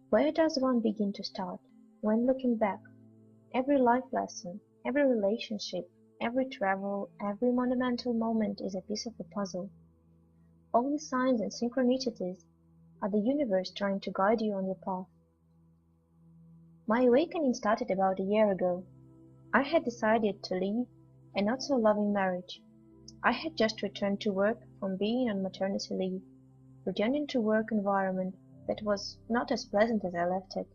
Where does one begin to start when looking back? Every life lesson, every relationship, every travel, every monumental moment is a piece of the puzzle. All the signs and synchronicities are the universe trying to guide you on your path. My awakening started about a year ago. I had decided to leave a not-so-loving marriage. I had just returned to work from being on maternity leave, returning to work environment that was not as pleasant as I left it,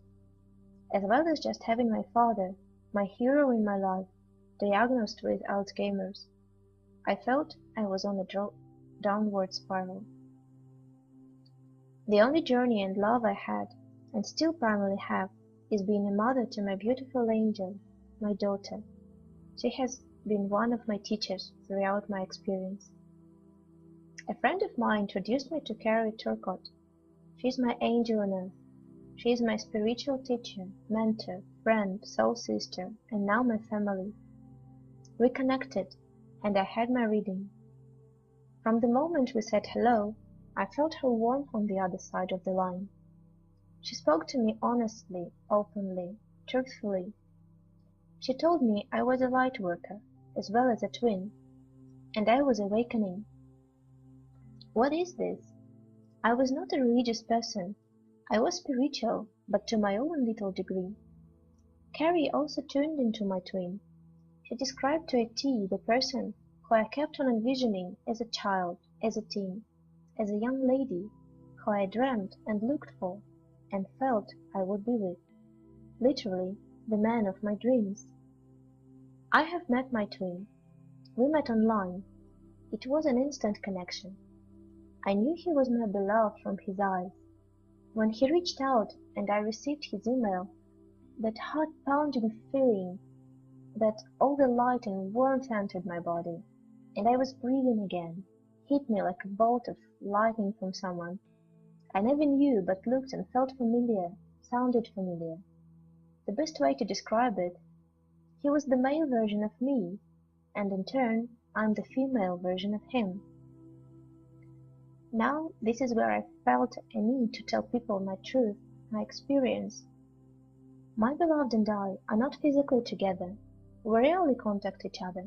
as well as just having my father, my hero in my life, diagnosed with Alzheimer's. I felt I was on a downward spiral. The only journey and love I had, and still primarily have, is being a mother to my beautiful angel, my daughter. She has been one of my teachers throughout my experience. A friend of mine introduced me to Carrie Turcotte. She's my angel on earth. She is my spiritual teacher, mentor, friend, soul sister, and now my family. We connected, and I had my reading. From the moment we said hello, I felt her warmth on the other side of the line. She spoke to me honestly, openly, truthfully. She told me I was a light worker, as well as a twin, and I was awakening. What is this? I was not a religious person. I was spiritual, but to my own little degree. Carrie also tuned into my twin. She described to a T the person who I kept on envisioning as a child, as a teen, as a young lady, who I dreamt and looked for, and felt I would be with. Literally, the man of my dreams. I have met my twin. We met online. It was an instant connection. I knew he was my beloved from his eyes. When he reached out and I received his email, that heart-pounding feeling, that all the light and warmth entered my body, and I was breathing again, hit me like a bolt of lightning from someone. I never knew, but looked and felt familiar, sounded familiar. The best way to describe it, he was the male version of me, and in turn, I'm the female version of him. Now, this is where I felt a need to tell people my truth, my experience. My beloved and I are not physically together. We rarely contact each other.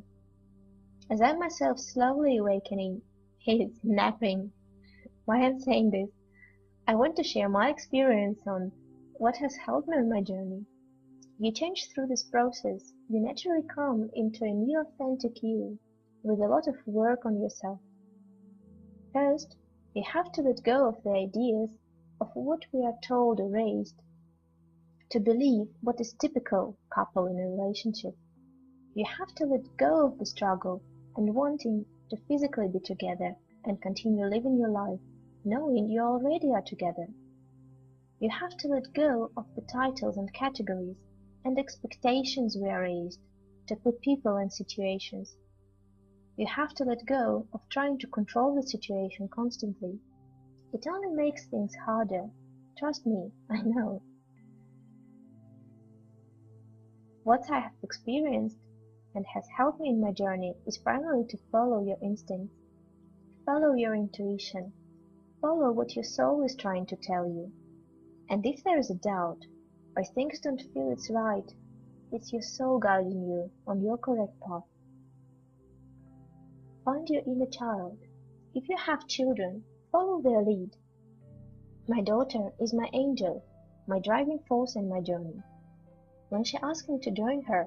As I myself slowly awakening, he's napping. Why I'm saying this? I want to share my experience on what has helped me on my journey. You change through this process, you naturally come into a new authentic you with a lot of work on yourself. First, you have to let go of the ideas of what we are told or raised to believe what is typical couple in a relationship. You have to let go of the struggle and wanting to physically be together and continue living your life, knowing you already are together. You have to let go of the titles and categories and expectations we are raised to put people in situations. You have to let go of trying to control the situation constantly. It only makes things harder. Trust me, I know. What I have experienced and has helped me in my journey is primarily to follow your instincts, follow your intuition, follow what your soul is trying to tell you. And if there is a doubt, or things don't feel it's right, it's your soul guiding you on your correct path. Find your inner child. If you have children, follow their lead. My daughter is my angel, my driving force in my journey. When she asks me to join her,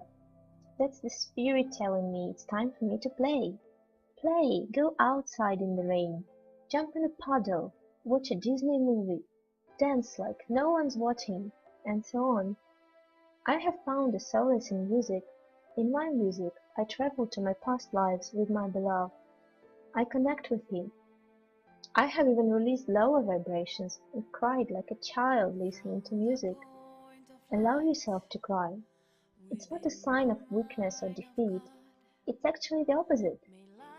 that's the spirit telling me it's time for me to play. Play, go outside in the rain, jump in a puddle, watch a Disney movie, dance like no one's watching, and so on. I have found a solace in music. In my music, I travel to my past lives with my beloved. I connect with him. I have even released lower vibrations and cried like a child listening to music. Allow yourself to cry. It's not a sign of weakness or defeat. It's actually the opposite.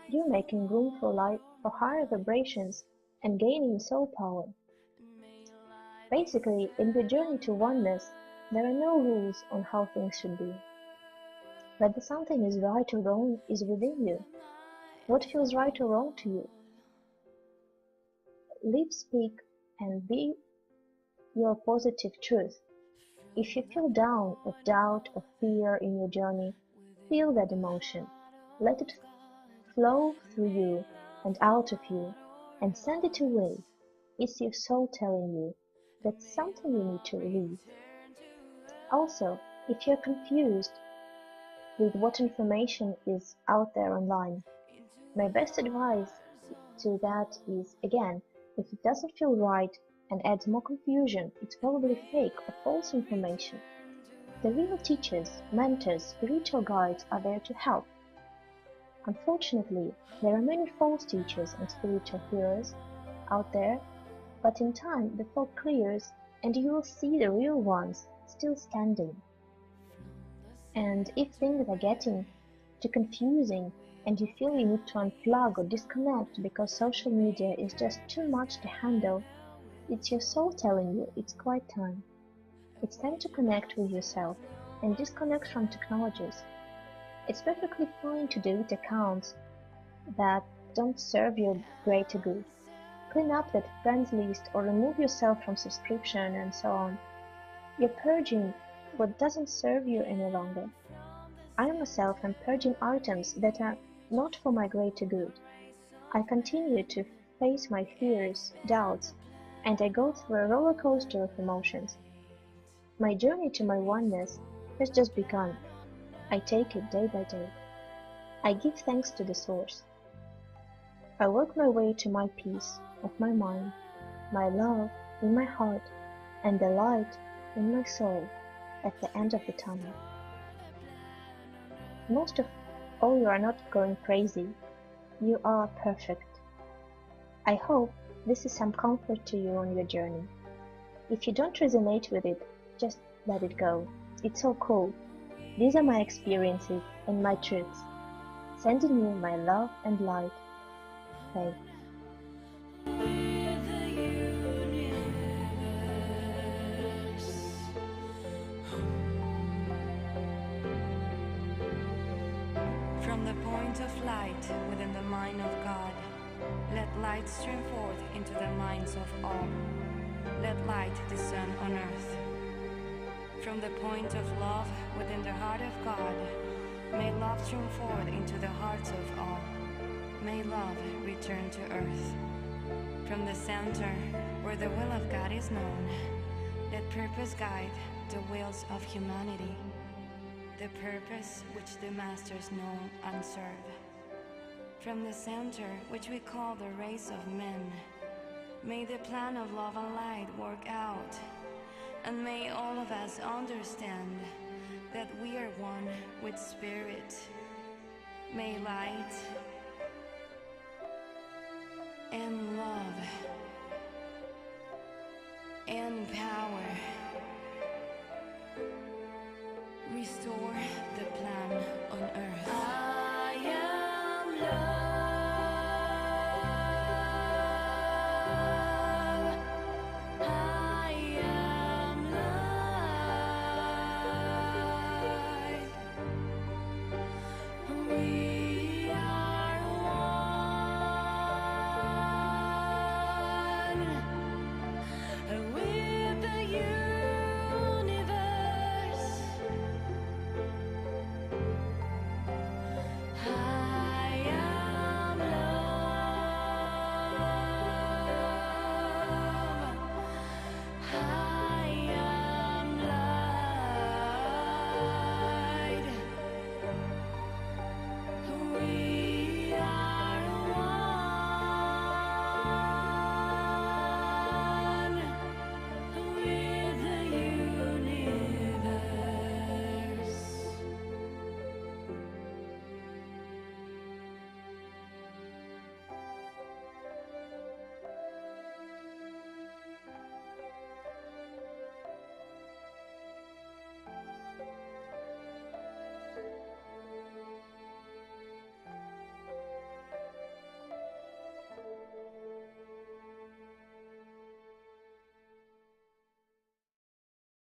You're making room for light, for higher vibrations, and gaining soul power. Basically, in the journey to oneness, there are no rules on how things should be. Whether something is right or wrong is within you. What feels right or wrong to you? Live, speak, and be your positive truth. If you feel down or doubt or fear in your journey, feel that emotion. Let it flow through you and out of you, and send it away. It's your soul telling you that's something you need to release. Also, if you're confused with what information is out there online, my best advice to that is, again, if it doesn't feel right and adds more confusion, it's probably fake or false information. The real teachers, mentors, spiritual guides are there to help. Unfortunately, there are many false teachers and spiritual heroes out there, but in time the fog clears and you will see the real ones still standing. And if things are getting too confusing and you feel you need to unplug or disconnect because social media is just too much to handle, it's your soul telling you it's quite time. It's time to connect with yourself and disconnect from technologies. It's perfectly fine to delete accounts that don't serve your greater good. Clean up that friends list or remove yourself from subscription and so on. You're purging what doesn't serve you any longer. I myself am purging items that are not for my greater good. I continue to face my fears, doubts, and I go through a roller coaster of emotions. My journey to my oneness has just begun. I take it day by day. I give thanks to the source. I work my way to my peace of my mind, my love in my heart, and the light in my soul at the end of the tunnel. Most of all, you are not going crazy. You are perfect. I hope this is some comfort to you on your journey. If you don't resonate with it, just let it go. It's all cool. These are my experiences and my truths. Sending you my love and light. Faith. From the point of light within the mind of God, let light stream forth into the minds of all. Let light discern on earth. From the point of love within the heart of God, May love stream forth into the hearts of all. May love return to earth. From the center, where the will of God is known, let purpose guide the wills of humanity, the purpose which the masters know and serve. From the center, which we call the race of men, may the plan of love and light work out, and may all of us understand that we are one with Spirit. May light and love and power